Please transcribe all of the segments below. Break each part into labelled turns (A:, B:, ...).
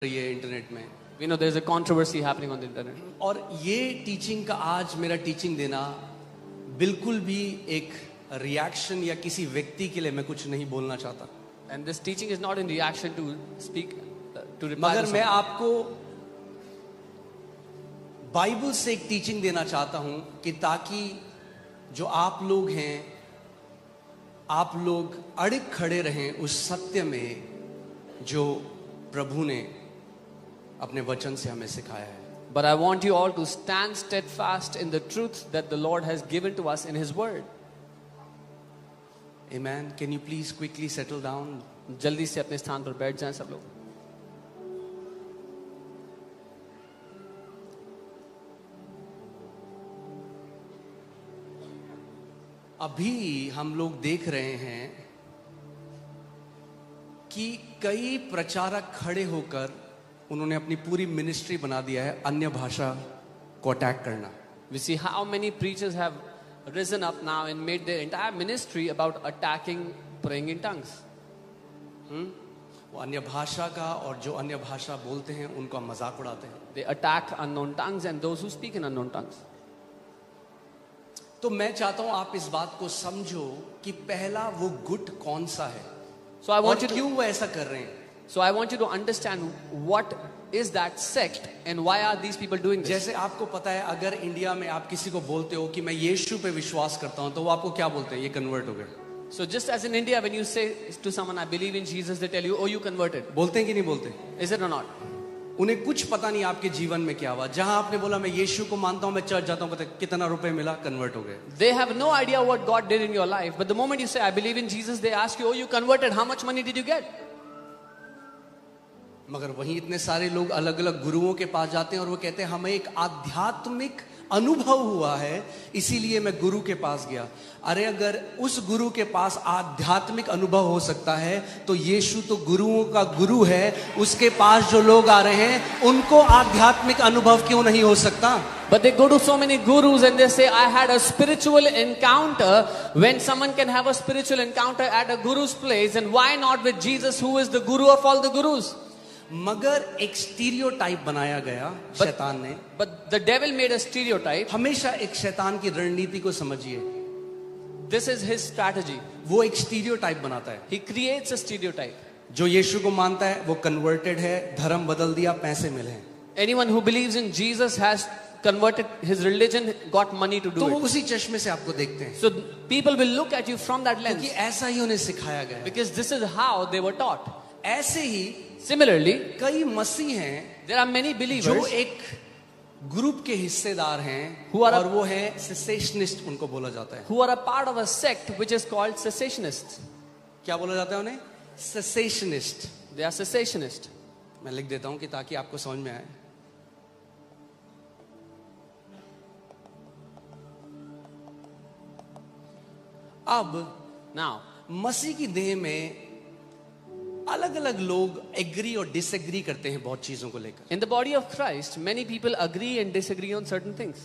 A: रही है इंटरनेट में।
B: We know there's a controversy happening on the internet.
A: और ये टीचिंग का आज मेरा टीचिंग देना बिल्कुल भी एक रिएक्शन या किसी व्यक्ति के लिए मैं कुछ नहीं बोलना चाहता।
B: And this teaching is not in reaction to speak, to reply.
A: मगर
B: to
A: मैं
B: someone.
A: आपको बाइबल से एक टीचिंग देना चाहता हूं कि ताकि जो आप लोग हैं, आप लोग अड़िग खड़े रहें उस सत्य में जो प्रभु ने अपने वचन से हमें सिखाया है।
B: But I want you all to stand steadfast in the truth that the Lord has given to us in His Word.
A: Amen. Can you please quickly settle down?
B: जल्दी से अपने स्थान पर बैठ जाएं सब लोग।
A: अभी हम लोग देख रहे हैं कि कई प्रचारक खड़े होकर उन्होंने अपनी पूरी मिनिस्ट्री बना दिया है अन्य भाषा को अटैक करना।
B: We see how many preachers have risen up now and made their entire ministry about attacking praying in tongues.
A: वो अन्य भाषा का और जो अन्य भाषा बोलते हैं उनका मजाक उड़ाते हैं।
B: They attack unknown tongues and those who speak in unknown tongues.
A: तो मैं चाहता हूं आप इस बात को समझो कि पहला वो गुट कौन सा है
B: So I want
A: और
B: you to
A: क्यों वो ऐसा कर रहे हैं।
B: So I want you to understand what is that sect and why are these people doing this.
A: जैसे आपको पता है अगर इंडिया में आप किसी को बोलते हो कि मैं यीशु पे विश्वास करता हूं तो वो आपको क्या बोलते हैं, ये कन्वर्ट हो गए।
B: So just as in India when you say to someone I believe in Jesus, they tell you, oh you converted.
A: बोलते हैं कि नहीं बोलते?
B: Is it or not?
A: उन्हें कुछ पता नहीं आपके जीवन में क्या हुआ। जहां आपने बोला मैं यीशु को मानता हूं, मैं चर्च जाता हूं, पता है कितना रुपए मिला, कन्वर्ट हो गए।
B: They have no idea what God did in your life, but the moment you say I believe in Jesus, they ask you, oh you converted, how much money did you get?
A: मगर वहीं इतने सारे लोग अलग अलग गुरुओं के पास जाते हैं और वो कहते हैं हमें एक आध्यात्मिक अनुभव हुआ है इसीलिए मैं गुरु के पास गया। अरे अगर उस गुरु के पास आध्यात्मिक अनुभव हो सकता है तो यीशु तो गुरुओं का गुरु है, उसके पास जो लोग आ रहे हैं उनको आध्यात्मिक अनुभव क्यों नहीं हो सकता?
B: But they go to so many gurus and they say I had a spiritual encounter. When someone can have a spiritual encounter at a guru's place, and why not with Jesus who is the guru of all the gurus?
A: मगर एक stereotype बनाया गया शैतान ने।
B: But the devil made a stereotype.
A: हमेशा एक शैतान की रणनीति को समझिए।
B: This is his strategy.
A: वो एक स्टीरियोटाइप बनाता है।
B: He creates a stereotype.
A: जो यीशु को मानता है वो कन्वर्टेड है, धर्म बदल दिया, पैसे मिले हैं।
B: Anyone who believes in Jesus has converted his religion, got money to
A: तो
B: do
A: वो
B: it.
A: उसी चश्मे से आपको देखते हैं
B: So people will look at you from that lens
A: क्योंकि ऐसा ही उन्हें सिखाया गया है।
B: because this is how they were taught.
A: ऐसे ही
B: Similarly,
A: कई मसीह हैं
B: there are many
A: जो
B: believers
A: एक ग्रुप के हिस्सेदार हैं
B: Who are
A: और वो है सेसेशनिस्ट, उनको बोला जाता है।
B: who are a part of a sect which is called cessationists.
A: क्या बोला जाता है उन्हें? सेसेशनिस्ट।
B: They are cessationists.
A: मैं लिख देता हूं कि ताकि आपको समझ में आए। अब
B: Now,
A: मसीह की देह में अलग अलग लोग एग्री और डिसएग्री करते हैं बहुत चीजों को लेकर।
B: in the body of Christ, many people agree and disagree on certain things.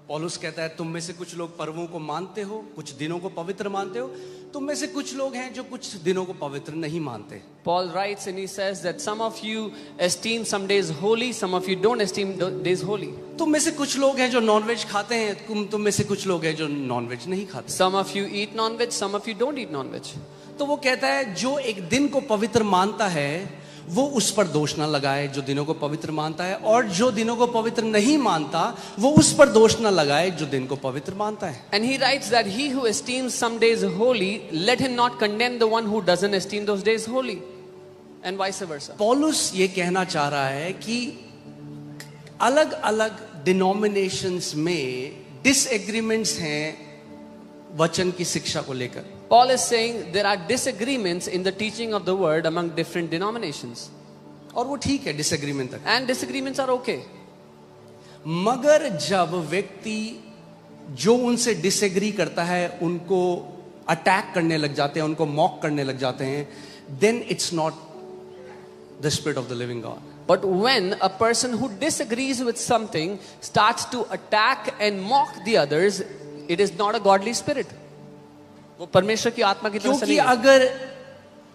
A: पौलुस कहता है तुम में से कुछ लोग पर्वों को मानते हो, कुछ दिनों को पवित्र मानते हो, तुम में से कुछ लोग हैं जो कुछ दिनों को पवित्र नहीं मानते।
B: Paul writes and he says that some of you esteem some days holy, some of you don't esteem days holy.
A: तुम में से कुछ लोग हैं जो नॉनवेज खाते हैं, तुम में से कुछ लोग हैं जो नॉनवेज नहीं खाते।
B: Some of you eat non-veg, some of you don't eat non-veg.
A: तो वो कहता है जो एक दिन को पवित्र मानता है वो उस पर दोष ना लगाए जो दिनों को पवित्र मानता है, और जो दिनों को पवित्र नहीं मानता वो उस पर दोष ना लगाए जो दिन को पवित्र मानता है।
B: And he writes that he who esteems some days holy, let him not condemn the one who doesn't esteem those days holy, and vice versa.
A: पौलुस ये कहना चाह रहा है कि अलग अलग डिनोमिनेशंस में डिसएग्रीमेंट्स हैं वचन की शिक्षा को लेकर।
B: Paul is saying there are disagreements in the teaching of the word among different denominations.
A: और वो ठीक है डिसएग्रीमेंट तक,
B: And disagreements are okay.
A: मगर जब व्यक्ति जो उनसे डिसएग्री करता है उनको अटैक करने लग जाते हैं, उनको मॉक करने लग जाते हैं, then it's not the spirit of the living God.
B: But when a person who disagrees with something starts to attack and mock the others, it is not a godly spirit. वो परमेश्वर की आत्मा की तरफ से
A: क्योंकि
B: नहीं है।
A: अगर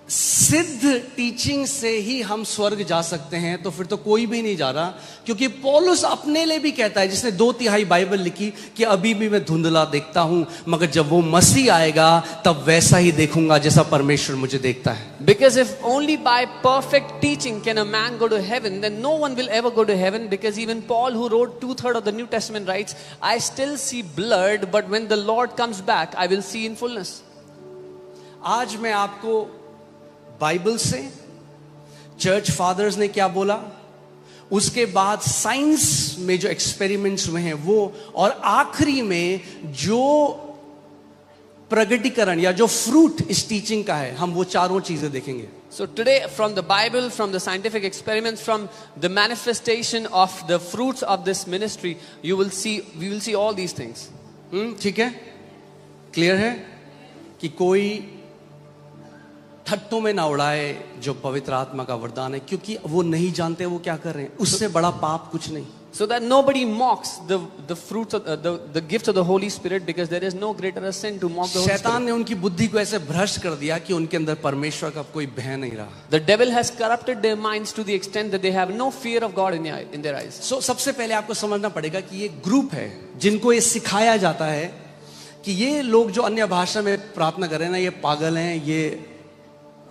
A: सिद्ध टीचिंग से ही हम स्वर्ग जा सकते हैं, तो फिर तो कोई भी नहीं जा रहा, क्योंकि पौलुस अपने लिए भी कहता है, जिसने 2/3 बाइबल लिखी, कि अभी भी मैं धुंधला देखता हूं, मगर जब वो मसीह आएगा तब वैसा ही देखूंगा जैसा परमेश्वर मुझे देखता है.
B: Because if only by perfect teaching can a man go to heaven, then no one will ever go to heaven, because even Paul, who wrote 2/3 of the New Testament, writes, I still see blurred, but when the Lord comes back, I will see in fullness.
A: आज मैं आपको Bible से, church fathers ने क्या बोला, उसके बाद science में जो एक्सपेरिमेंट्स हुए हैं वो, और आखिरी में जो प्रगटीकरण या जो फ्रूट इस टीचिंग का है, हम वो चारों चीजें देखेंगे.
B: So today, from the Bible, from the scientific experiments, from the manifestation of the fruits of this ministry, we will see all these things.
A: ठीक है, क्लियर है कि कोई ठट्टों में ना उड़ाए जो पवित्र आत्मा का वरदान है, क्योंकि वो नहीं जानते वो क्या कर रहे हैं. उससे बड़ा पाप कुछ नहीं.
B: So that nobody mocks the fruits of the gift of the Holy Spirit, because there is no greater sin to mock the Holy
A: शैतान
B: Spirit.
A: ने उनकी बुद्धि को ऐसे भ्रष्ट कर दिया कि उनके अंदर परमेश्वर का कोई भय नहीं रहा.
B: The devil has corrupted their minds to the extent that they have no fear of God in their eyes.
A: So सबसे पहले आपको समझना पड़ेगा कि ये ग्रुप है जिनको ये सिखाया जाता है कि ये लोग जो अन्य भाषा में प्रार्थना कर रहे हैं ना, ये पागल हैं, ये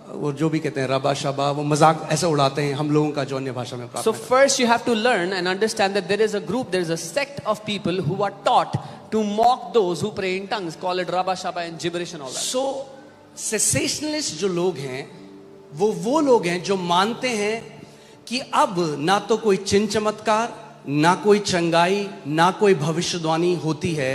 A: वो जो भी कहते हैं रबा शबा, वो मजाक ऐसे उड़ाते हैं हम लोगों का जो अन्य भाषा में प्रार्थना.
B: So first you have to learn and understand that there is a group, there is a sect of people who are taught to mock those who pray in tongues, call it Rabba Shabba and gibberish and all that.
A: So सेसेशनलिस्ट जो लोग हैं वो लोग हैं जो मानते हैं कि अब ना तो कोई चिन्ह चमत्कार, ना कोई चंगाई, ना कोई भविष्यवाणी होती है.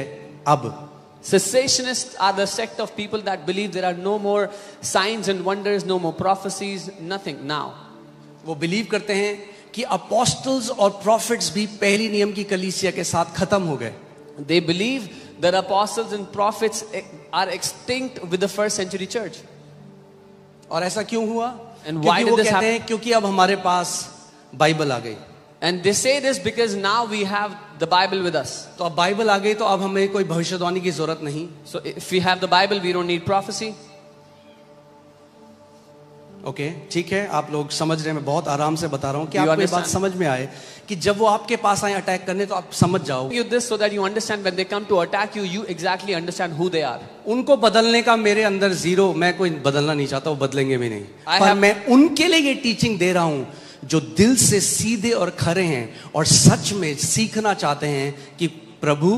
A: अब
B: Cessationists are the sect of people that believe there are no more signs and wonders, no more prophecies, nothing now.
A: वो बिलीव करते हैं कि अपोस्टल्स और प्रॉफिट्स भी पहली नियम की कलीसिया के साथ खत्म हो गए.
B: They believe that apostles and prophets are extinct with the first century church.
A: और ऐसा क्यों हुआ?
B: And why
A: क्योंकि
B: did
A: वो
B: this
A: कहते
B: happen?
A: हैं क्योंकि अब हमारे पास बाइबल आ गई.
B: And they say this because now we have the Bible with us.
A: तो अब बाइबल आ गई तो अब हमें कोई भविष्यवाणी की जरूरत नहीं.
B: So if we have the Bible, we don't need prophecy.
A: Okay, ठीक है, आप लोग समझ रहे हैं, मैं बहुत आराम से बता रहा हूँ कि
B: You
A: आपको ये बात
B: understand?
A: समझ में आए कि जब वो आपके पास आए अटैक करने तो आप समझ जाओ.
B: You this so that you understand when they come to attack you, you exactly understand who they are.
A: उनको बदलने का मेरे अंदर जीरो, मैं कोई बदलना नहीं चाहता, वो बदलेंगे भी नहीं.
B: I
A: पर
B: have-
A: मैं उनके लिए ये टीचिंग दे रहा हूँ जो दिल से सीधे और खरे हैं और सच में सीखना चाहते हैं कि प्रभु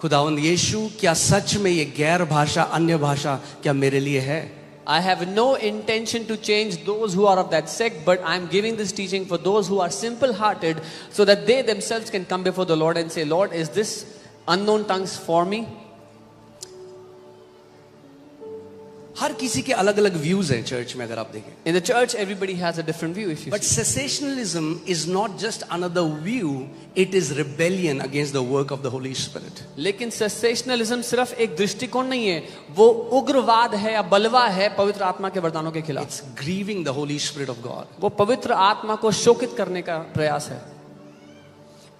A: खुदावंद यीशु, क्या सच में ये गैर भाषा, अन्य भाषा क्या मेरे लिए है?
B: I have no intention to change those who are of that sect, but I am giving this teaching for those who are simple-hearted, so that they themselves can come before the Lord and say, Lord, is this unknown tongues for me?
A: हर किसी के अलग अलग views हैं church में, अगर आप देखें.
B: In the church, everybody has a different view. If you
A: But
B: see.
A: cessationalism is not just another view, it is rebellion against the work of the Holy Spirit.
B: लेकिन सेसेशनलिज्म सिर्फ एक दृष्टिकोण नहीं है, वो उग्रवाद है या बलवा है पवित्र आत्मा के वरदानों के खिलाफ.
A: It's grieving the Holy Spirit of God.
B: वो पवित्र आत्मा को शोकित करने का प्रयास है.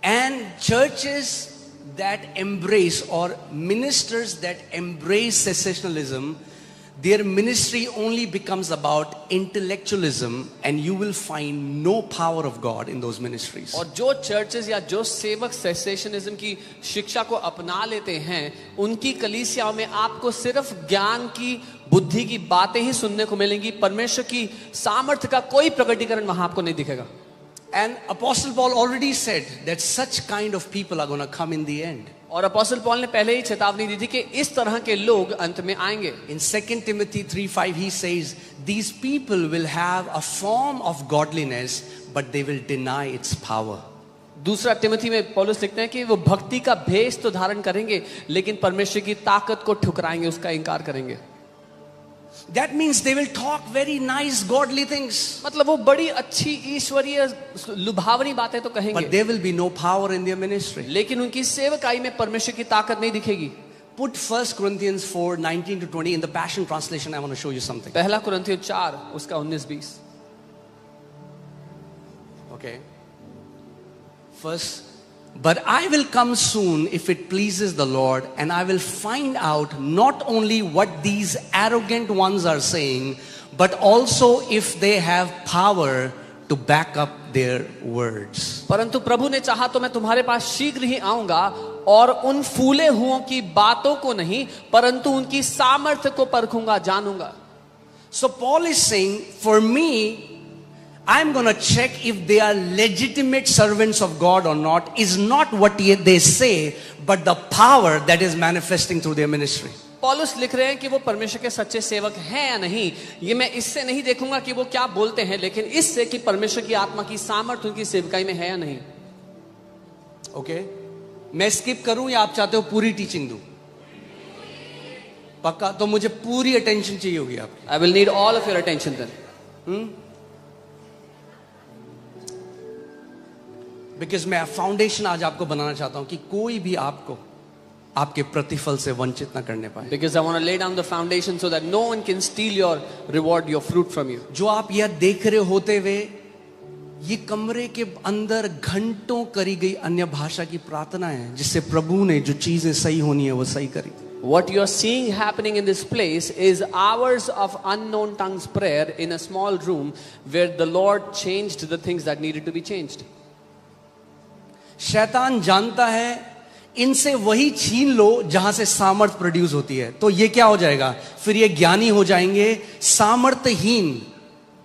A: And churches that embrace, or ministers that embrace cessationalism, their ministry only becomes about intellectualism, and you will find no power of God in those ministries.
B: और जो चर्चेस या जो सेवक सेसेशनिज्म की शिक्षा को अपना लेते हैं, उनकी कलीसियाओं में आपको सिर्फ ज्ञान की, बुद्धि की बातें ही सुनने को मिलेंगी. परमेश्वर की सामर्थ्य का कोई प्रकटीकरण वहां आपको नहीं दिखेगा.
A: And Apostle Paul already said that such kind of people are going to come in the end.
B: और अपोस्टल पॉल ने पहले ही चेतावनी दी थी कि इस तरह के लोग अंत में आएंगे.
A: In 2 Timothy 3:5 he says, these people will have a form of godliness, but they will deny its power.
B: दूसरा तिमोथी में पौलुस लिखते हैं कि वो भक्ति का भेष तो धारण करेंगे, लेकिन परमेश्वर की ताकत को ठुकराएंगे, उसका इनकार करेंगे.
A: That means they will talk very nice godly things,
B: मतलब वो बड़ी अच्छी ईश्वरीय लुभावनी बातें तो कहेंगे,
A: but there will be no power in their ministry.
B: लेकिन उनकी सेवकाई में परमेश्वर की ताकत नहीं दिखेगी.
A: Put 1 Corinthians 4:19-20 in the Passion Translation. I want to show you something.
B: पहला कुरिन्थियों 4 उसका 19-20.
A: Okay. First But I will come soon if it pleases the Lord, and I will find out not only what these arrogant ones are saying, but also if they have power to back up their words.
B: परंतु प्रभु ने चाहा तो मैं तुम्हारे पास शीघ्र ही आऊंगा और उन फूले हुओं की बातों को नहीं परंतु उनकी सामर्थ्य को परखूंगा, जानूंगा.
A: So Paul is saying, for me, I'm going to check if they are legitimate servants of God or not, is not what they say, but the power that is manifesting through their ministry.
B: पौलुस लिख रहे हैं कि वो परमेश्वर के सच्चे सेवक हैं या नहीं. ये मैं इससे नहीं देखूंगा कि वो क्या बोलते हैं, लेकिन इससे कि परमेश्वर की आत्मा की सामर्थ्य उनकी सेवकाई में है या नहीं.
A: ओके, मैं स्किप करूं या आप चाहते हो पूरी टीचिंग दूं? पक्का? तो मुझे पूरी अटेंशन चाहिए होगी आपकी.
B: I will need all of your attention then.
A: Because मैं फाउंडेशन आज आपको बनाना चाहता हूं कि कोई भी आपको आपके प्रतिफल से वंचित ना करने पाए.
B: Because I want to lay down the foundation so that no one can steal your reward, your fruit from you.
A: जो आप यह देख रहे होते हुए ये कमरे के अंदर घंटों करी गई अन्य भाषा की प्रार्थना है, जिससे प्रभु ने जो चीजें सही होनी है वो सही करी.
B: What you are seeing happening in this place is hours of unknown tongues prayer in a small room where the Lord changed the things that needed to be changed.
A: शैतान जानता है इनसे वही छीन लो जहां से सामर्थ प्रोड्यूस होती है, तो ये क्या हो जाएगा, फिर ये ज्ञानी हो जाएंगे. सामर्थहीन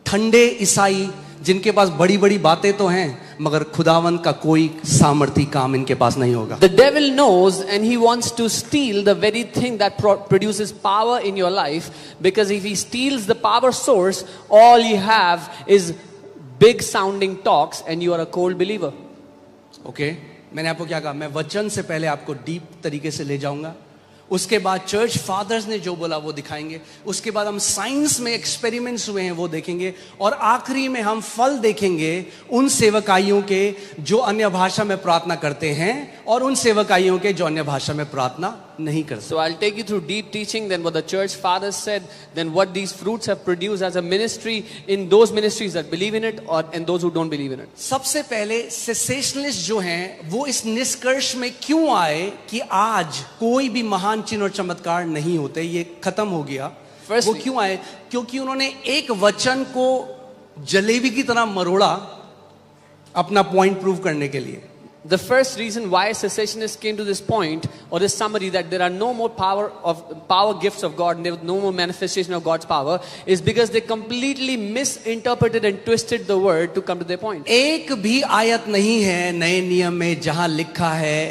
A: ठंडे ईसाई जिनके पास बड़ी बड़ी बातें तो हैं मगर खुदावन का कोई सामर्थी काम इनके पास नहीं होगा.
B: The devil knows and he wants to steal the very thing that produces power in your life, because if he steals the power source, all you have is big sounding talks and you are a cold believer.
A: Okay, मैंने आपको क्या कहा, मैं वचन से पहले आपको deep तरीके से ले जाऊंगा, उसके बाद चर्च फादर्स ने जो बोला वो दिखाएंगे, उसके बाद हम साइंस में एक्सपेरिमेंट्स हुए हैं वो देखेंगे, और आखिरी में हम फल देखेंगे उन सेवकाइयों के जो अन्य भाषा में प्रार्थना करते हैं और उन सेवकाइयों के जो अन्य भाषा में प्रार्थना नहीं करते.
B: So I'll take you through deep teaching, then what the church fathers said, then what these fruits have produced as a ministry in those ministries that believe in it or and those who don't believe in it.
A: सबसे पहले सेसेशनलिस्ट जो हैं वो इस निष्कर्ष में क्यों आए कि आज कोई भी महान चिन्ह और चमत्कार नहीं होते, ये खत्म हो गया. वो क्यों आए? क्योंकि उन्होंने एक वचन को जलेबी की तरह मरोड़ा अपना पॉइंट प्रूव करने के लिए.
B: The first reason why cessationists came to this point or this summary that there are no more power gifts of God and there was no more manifestation of God's power is because they completely misinterpreted and twisted the word to come to their point.
A: एक भी आयत नहीं है नए नियम में जहां लिखा है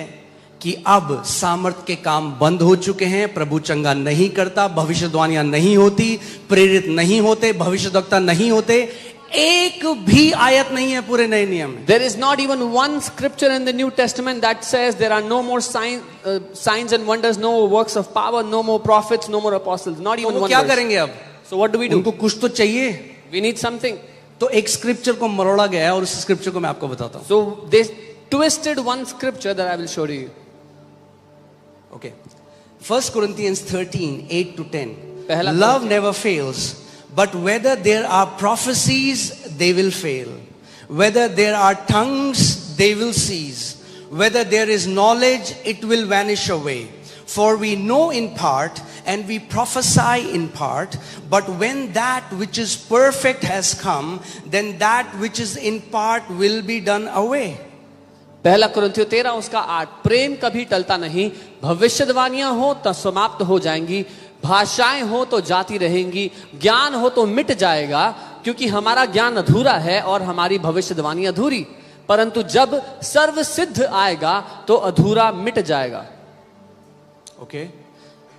A: कि अब सामर्थ के काम बंद हो चुके हैं, प्रभु चंगा नहीं करता, भविष्यवाणियां नहीं होती, प्रेरित नहीं होते, भविष्यद्वक्ता नहीं होते. एक भी आयत नहीं है पूरे नए नियम में.
B: There is not even one scripture in the New Testament that says there are no more signs and wonders, no more works of power, no more prophets, no more apostles. Not even one.
A: क्या
B: verse.
A: करेंगे अब?
B: So what do we do?
A: उनको कुछ तो चाहिए.
B: We need something.
A: तो एक scripture को मरोड़ा गया है और उस स्क्रिप्चर को मैं आपको बताता हूं.
B: So they twisted one scripture that I will show to you.
A: Okay. 1 Corinthians 13:8 to 10.
B: पहला
A: Love never fails. But whether there are prophecies, they will fail. Whether there are tongues, they will cease. Whether there is knowledge, it will vanish away. For we know in part, and we prophesy in part. But when that which is perfect has come, then that which is in part will be done away.
B: पहला कुरिन्थियों 13 उसका 8. प्रेम कभी टलता नहीं, भविष्यवाणियां हो तो समाप्त हो जाएंगी, भाषाएं हो तो जाती रहेंगी, ज्ञान हो तो मिट जाएगा, क्योंकि हमारा ज्ञान अधूरा है और हमारी भविष्यवाणी अधूरी. परंतु जब सर्व सिद्ध आएगा तो अधूरा मिट जाएगा.
A: ओके,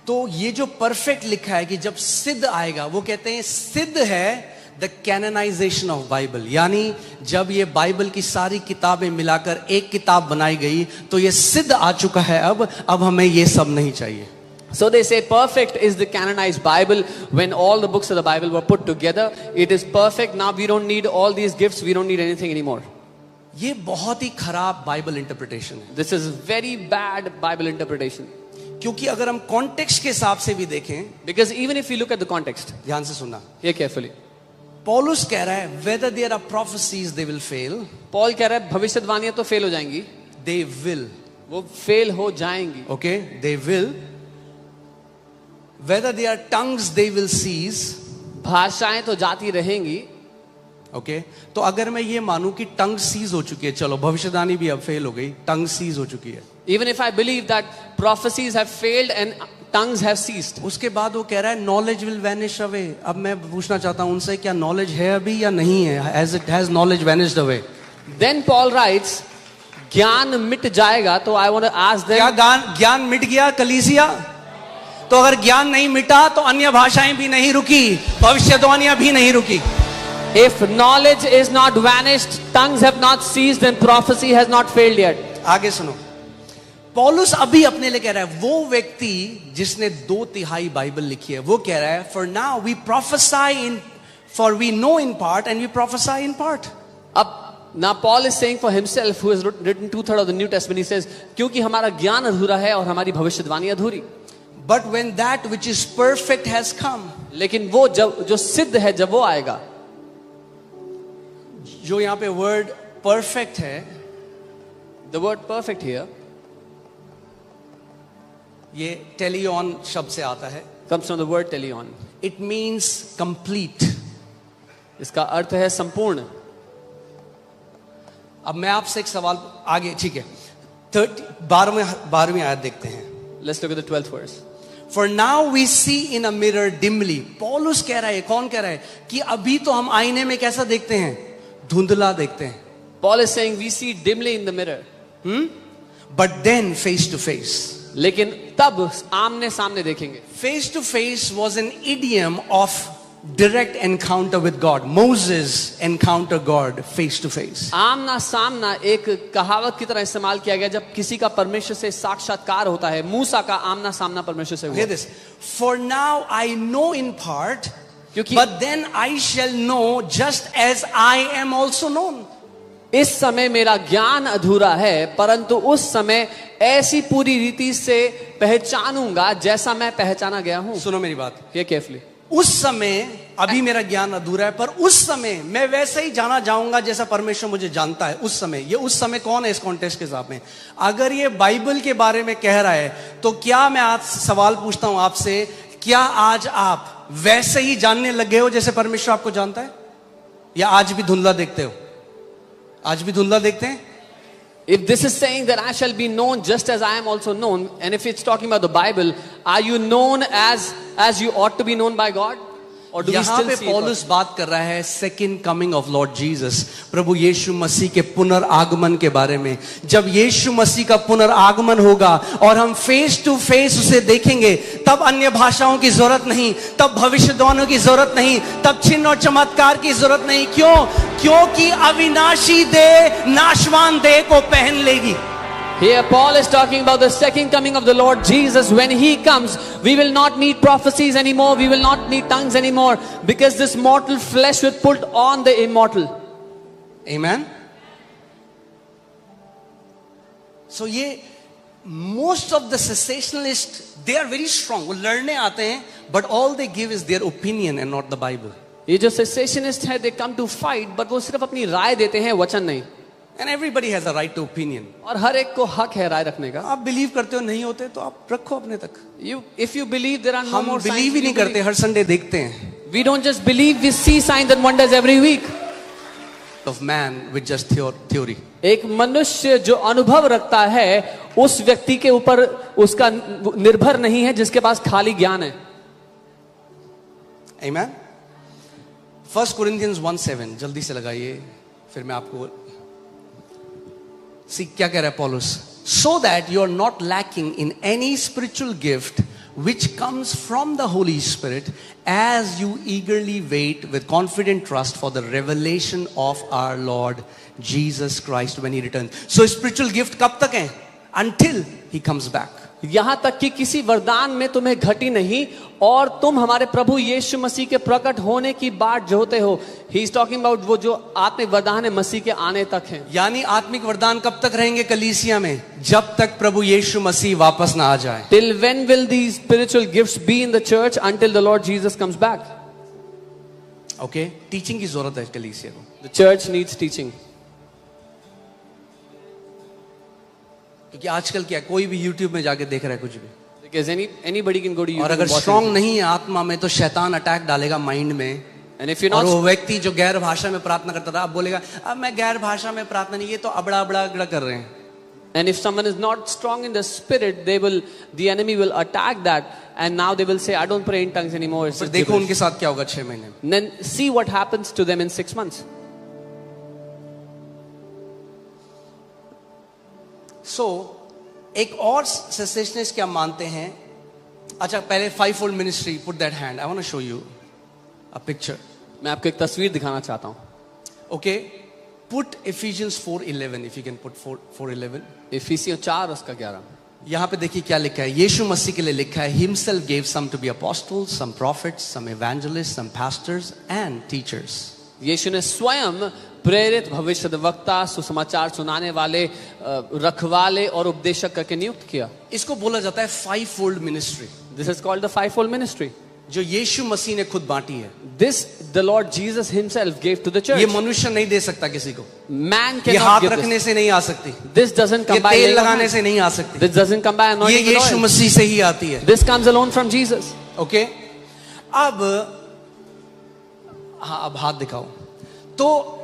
A: तो ये जो परफेक्ट लिखा है कि जब सिद्ध आएगा, वो कहते हैं सिद्ध है द कैनोनाइजेशन ऑफ बाइबल, यानी जब ये बाइबल की सारी किताबें मिलाकर एक किताब बनाई गई तो ये सिद्ध आ चुका है. अब हमें ये सब नहीं चाहिए.
B: So they say perfect is the canonized Bible. When all the books of the Bible were put together, it is perfect. Now we don't need all these gifts. We don't need anything anymore.
A: ये बहुत ही खराब Bible interpretation है.
B: This is very bad Bible interpretation.
A: क्योंकि अगर हम context के हिसाब से भी देखें,
B: Because even if you look at the context,
A: ध्यान से सुनना,
B: hear carefully.
A: पौलुस कह रहा है whether there are prophecies they will fail.
B: Paul कह रहा है भविष्यवाणियां तो फेल हो जाएंगी.
A: they will.
B: वो फेल हो जाएंगी.
A: Okay, they will. Whether they are tongues, they will cease.
B: भाषाएं तो जाती रहेंगी.
A: Okay, तो अगर मैं ये मानूं कि टंग सीज हो चुकी है, चलो भविष्यवाणी भी अब फेल हो गई, टंग सीज हो चुकी है.
B: Even if I believe that prophecies have failed and tongues have ceased.
A: उसके बाद वो कह रहा है knowledge will vanish away. अब मैं पूछना चाहता हूं उनसे, क्या knowledge है अभी या नहीं है? Has knowledge vanished away?
B: Then Paul writes, ज्ञान मिट जाएगा. तो I want to ask them,
A: क्या ज्ञान मिट गया कलीसिया? तो अगर ज्ञान नहीं मिटा तो अन्य भाषाएं भी नहीं रुकी, भविष्यवाणियां भी नहीं रुकी.
B: if knowledge is not vanished, tongues have not ceased, then prophecy has not failed yet.
A: आगे सुनो, पौलुस अभी अपने लिए कह रहा है, वो व्यक्ति जिसने 2/3 बाइबल लिखी है, वो कह रहा है, for now we prophesy in, for we know in part and we prophesy in part.
B: अब now Paul is saying for himself, who has written 2/3 of the New Testament, he says, क्योंकि हमारा ज्ञान अधूरा है और हमारी भविष्यवाणी अधूरी.
A: But when that which is perfect has come,
B: लेकिन वो जब जो सिद्ध है, जब वो आएगा,
A: जो यहां पे वर्ड परफेक्ट है,
B: the word perfect here
A: ये टेलियन शब्द से आता है.
B: comes from the word teleon.
A: It means complete.
B: इसका अर्थ है संपूर्ण.
A: अब मैं आपसे एक सवाल, आगे ठीक है, 12वीं आयत देखते हैं.
B: Let's look at the 12th verse.
A: For now we see in a mirror dimly. पौलुस कह रहा है, कौन कह रहा है कि अभी तो हम आईने में कैसा देखते हैं? धुंधला देखते हैं.
B: Paul is saying we see dimly in the mirror.
A: But then face to face.
B: लेकिन तब आमने सामने देखेंगे.
A: Face to face was an idiom of direct encounter with God. Moses encountered God face to face.
B: आमना सामना एक कहावत की तरह इस्तेमाल किया गया जब किसी का परमेश्वर से साक्षात्कार होता है. मूसा का आमना सामना परमेश्वर से हुआ.
A: Hear this. For now I know in part,
B: क्योंकि
A: but then I shall know just as I am also known.
B: इस समय मेरा ज्ञान अधूरा है, परंतु उस समय ऐसी पूरी रीति से पहचानूंगा जैसा मैं पहचाना गया हूं.
A: सुनो मेरी बात.
B: Hear carefully.
A: उस समय अभी मेरा ज्ञान अधूरा है, पर उस समय मैं वैसे ही जाना जाऊंगा जैसा परमेश्वर मुझे जानता है. उस समय, ये उस समय कौन है इस कॉन्टेक्स्ट के हिसाब में? अगर ये बाइबल के बारे में कह रहा है, तो क्या मैं आज सवाल पूछता हूं आपसे, क्या आज आप वैसे ही जानने लगे हो जैसे परमेश्वर आपको जानता है, या आज भी धुंधला देखते हो? आज भी धुंधला देखते हैं?
B: If this is saying that I shall be known just as I am also known, and if it's talking about the Bible, are you known as you ought to be known by God? Or do we
A: यहां
B: still
A: पे
B: see God?
A: पौलुस बात कर रहा है second coming of Lord Jesus, प्रभु यीशु मसीह के पुनर्आगमन के बारे में. जब यीशु मसीह का पुनर्आगमन होगा और हम फेस टू फेस उसे देखेंगे, तब अन्य भाषाओं की जरूरत नहीं, तब भविष्यवाणियों की जरूरत नहीं, तब चिन्ह और चमत्कार की जरूरत नहीं. क्यों? क्योंकि अविनाशी देह नाशवान देह को पहन लेगी.
B: Here Paul is talking about the second coming of the Lord Jesus. When he comes, we will not need prophecies anymore. We will not need tongues anymore, because this mortal flesh will put on the immortal.
A: Amen. So ये most of the cessationalists, they are very strong. वो लड़ने आते हैं, but all they give is their opinion and not the Bible.
B: ये जो cessationist है, they come to fight, but वो सिर्फ अपनी राय देते हैं, वचन नहीं.
A: And everybody has a right to opinion.
B: और हर एक को हक है राय रखने का.
A: आप बिलीव करते हो, नहीं होते तो आप रखो अपने तक.
B: If you believe there are no
A: हम
B: more signs,
A: बिलीव ही नहीं करते, हर संडे देखते हैं.
B: we don't just believe, we see signs and wonders every week.
A: Of man with just theory.
B: एक मनुष्य जो अनुभव रखता है, उस व्यक्ति के ऊपर उसका निर्भर नहीं है जिसके पास खाली ज्ञान है.
A: Amen. 1 Corinthians 1:7 जल्दी से लगाइए, फिर मैं आपको सी क्या कह रहा है पौलुस. So that you are not lacking in any spiritual gift which comes from the Holy Spirit, as you eagerly wait with confident trust for the revelation of our Lord Jesus Christ when he returns. So spiritual gift कब तक है? Until he comes back.
B: यहां तक कि किसी वरदान में तुम्हें घटी नहीं, और तुम हमारे प्रभु यीशु मसीह के प्रकट होने की बाट जोते हो. ही इज टॉकिंग अबाउट वो जो आत्मिक वरदान है मसीह के आने तक है.
A: यानी आत्मिक वरदान कब तक रहेंगे कलीसिया में? जब तक प्रभु यीशु मसीह वापस ना आ जाए.
B: Till when will these spiritual gifts be in the church? Until the Lord Jesus comes back.
A: Okay, teaching की जरूरत है कलीसिया को.
B: The church needs teaching.
A: क्योंकि आजकल क्या कोई भी YouTube में जाके देख रहा है कुछ भी,
B: Because anybody can go to YouTube.
A: और अगर
B: and watch
A: स्ट्रांग
B: anything.
A: नहीं है आत्मा में तो शैतान अटैक डालेगा माइंड में.
B: And if you're
A: और
B: not,
A: वो व्यक्ति जो गैर भाषा में प्रार्थना करता था अब बोलेगा अब मैं गैर भाषा में प्रार्थना नहीं, ये तो अबड़ा अबड़ा कर रहे हैं.
B: and if someone is not strong in the spirit, the enemy will attack that, and now they will say, I don't pray in tongues anymore. It's
A: फिर
B: just
A: देखो
B: gibberish.
A: उनके साथ क्या होगा 6 महीने में.
B: And then see what happens to them in 6 months.
A: So एक और सेसेशनिस्ट क्या मानते हैं. अच्छा पहले 5-fold ministry, put that hand. I want to show you a picture.
B: मैं आपको एक तस्वीर दिखाना चाहता हूँ.
A: Okay, put Ephesians 4:11 if you can put 4:11.
B: इफिसियों 4 उसका 11.
A: यहाँ पे देखिए क्या लिखा है. यीशु मसीह के लिए लिखा है himself gave some to be apostles, some prophets, some evangelists, some pastors and teachers.
B: यीशु ने स्वयं प्रेरित, भविष्यद्वक्ता, सुसमाचार सुनाने वाले, रखवाले और उपदेशक करके नियुक्त किया.
A: इसको बोला जाता है 5-fold ministry,
B: This is called the fivefold ministry.
A: जो यीशु मसीह ने खुद बांटी है.
B: This the Lord Jesus himself gave to the church.
A: ये मनुष्य नहीं दे सकता किसी को.
B: Man
A: ये
B: cannot
A: हाथ
B: give
A: रखने
B: this.
A: से नहीं आ सकती.
B: This doesn't
A: ये
B: come by
A: तेल
B: laying on
A: लगाने
B: hands.
A: से नहीं आ सकती.
B: This doesn't come by
A: ये
B: anointing with
A: यीशु
B: oil.
A: मसीह से ही आती है.
B: This comes alone from Jesus.
A: Okay, अब हाँ अब हाथ दिखाओ. तो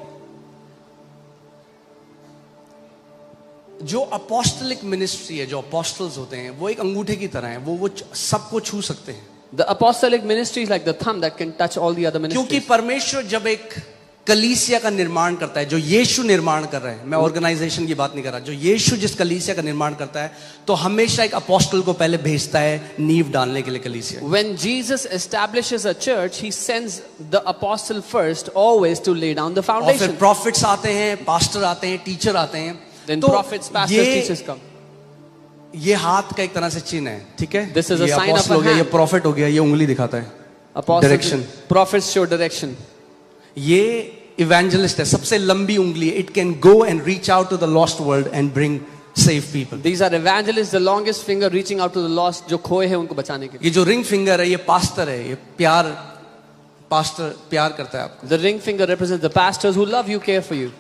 A: जो अपोस्टलिक मिनिस्ट्री है, जो अपोस्टल्स होते हैं, वो एक अंगूठे की तरह है. वो सबको छू सकते हैं.
B: The apostolic ministry is like the thumb that can touch all the other
A: क्योंकि
B: ministries.
A: परमेश्वर जब एक कलीसिया का निर्माण करता है, जो यीशु निर्माण कर रहा है, मैं ऑर्गेनाइजेशन की बात नहीं कर रहा, जो यीशु जिस कलीसिया का निर्माण करता है, तो हमेशा एक अपोस्टल को पहले भेजता है नींव डालने के लिए कलीसिया.
B: When Jesus establishes a church, he sends the apostle first, always to lay down the
A: और फिर
B: foundation.
A: प्रॉफिट्स आते हैं, पास्टर आते हैं, टीचर आते हैं.
B: Then
A: तो
B: prophets, pastors, teachers come.
A: ये हाथ का एक तरह से चिन्ह है. ठीक है,
B: This is a
A: ये
B: sign of
A: apostle
B: a
A: हो गया, ये
B: hand.
A: प्रॉफिट हो गया, ये उंगली दिखाता है.
B: Apostles,
A: Direction.
B: prophets show direction.
A: ये इवेंजलिस्ट है, सबसे लंबी उंगली है. It can go and reach out to the lost world and bring save people.
B: These are evangelists, the longest finger reaching out to the lost, जो खोए हैं उनको बचाने के लिए.
A: ये जो रिंग फिंगर है, ये पास्टर है. ये पास्टर प्यार करता है आपको.
B: The ring finger represents the pastors who love you, care for you.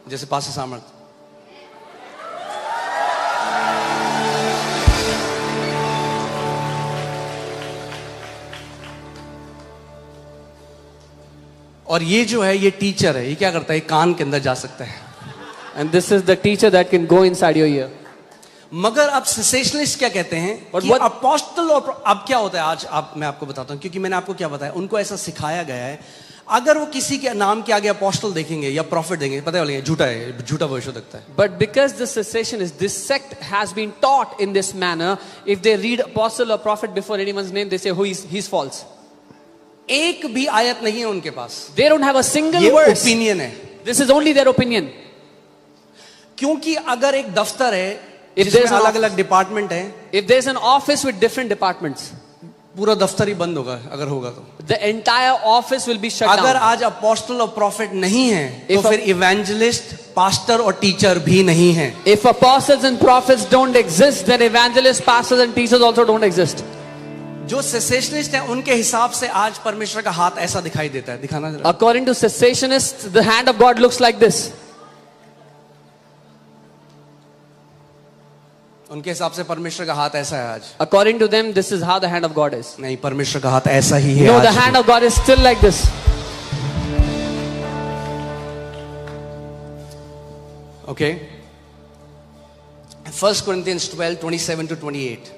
A: जैसे पास्टर सामर्थ. और ये जो है, ये टीचर है. ये क्या करता है? ये कान के अंदर जा सकता है.
B: And this is the teacher that can go inside your ear.
A: मगर अब सेसेशनलिस्ट क्या कहते हैं
B: But
A: कि
B: what-
A: अपोस्टल और अब क्या होता है आज मैं आपको बताता हूं, क्योंकि मैंने आपको क्या बताया, उनको ऐसा सिखाया गया है. अगर वो किसी के नाम के आगे अपोस्टल देखेंगे या प्रॉफिट देंगे, पता है झूठा है, झूठा भविष्य लगता है.
B: But because the cessationists, this sect has been taught in this manner, if they read apostle or prophet before anyone's name, they say, he's false.
A: एक भी आयत नहीं है उनके पास.
B: They don't have a single
A: ये
B: verse.
A: ओपिनियन है.
B: This is only their opinion.
A: क्योंकि अगर एक दफ्तर है
B: If
A: जिसमें
B: there's an
A: अलग अलग डिपार्टमेंट है,
B: If there's an office with different departments,
A: पूरा दफ्तर ही बंद होगा अगर होगा तो.
B: the entire office will be shut
A: अगर
B: down.
A: आज अपोस्टल और प्रॉफिट नहीं है तो
B: If a-
A: फिर इवेंजलिस्ट, पास्टर और टीचर भी नहीं है.
B: If apostles and prophets don't exist, then evangelists, pastors and teachers also don't exist.
A: जो सेसेशनिस्ट हैं उनके हिसाब से आज परमेश्वर का हाथ ऐसा दिखाई देता है. दिखाना जरा.
B: According to cessationists, the hand of God looks like this.
A: उनके हिसाब से परमेश्वर का हाथ ऐसा है आज.
B: According to them, this is how the hand of God is.
A: नहीं, परमेश्वर का हाथ ऐसा ही है
B: No,
A: आज
B: the
A: भी.
B: hand of God is still like this.
A: Okay. 1 Corinthians 12:27-28.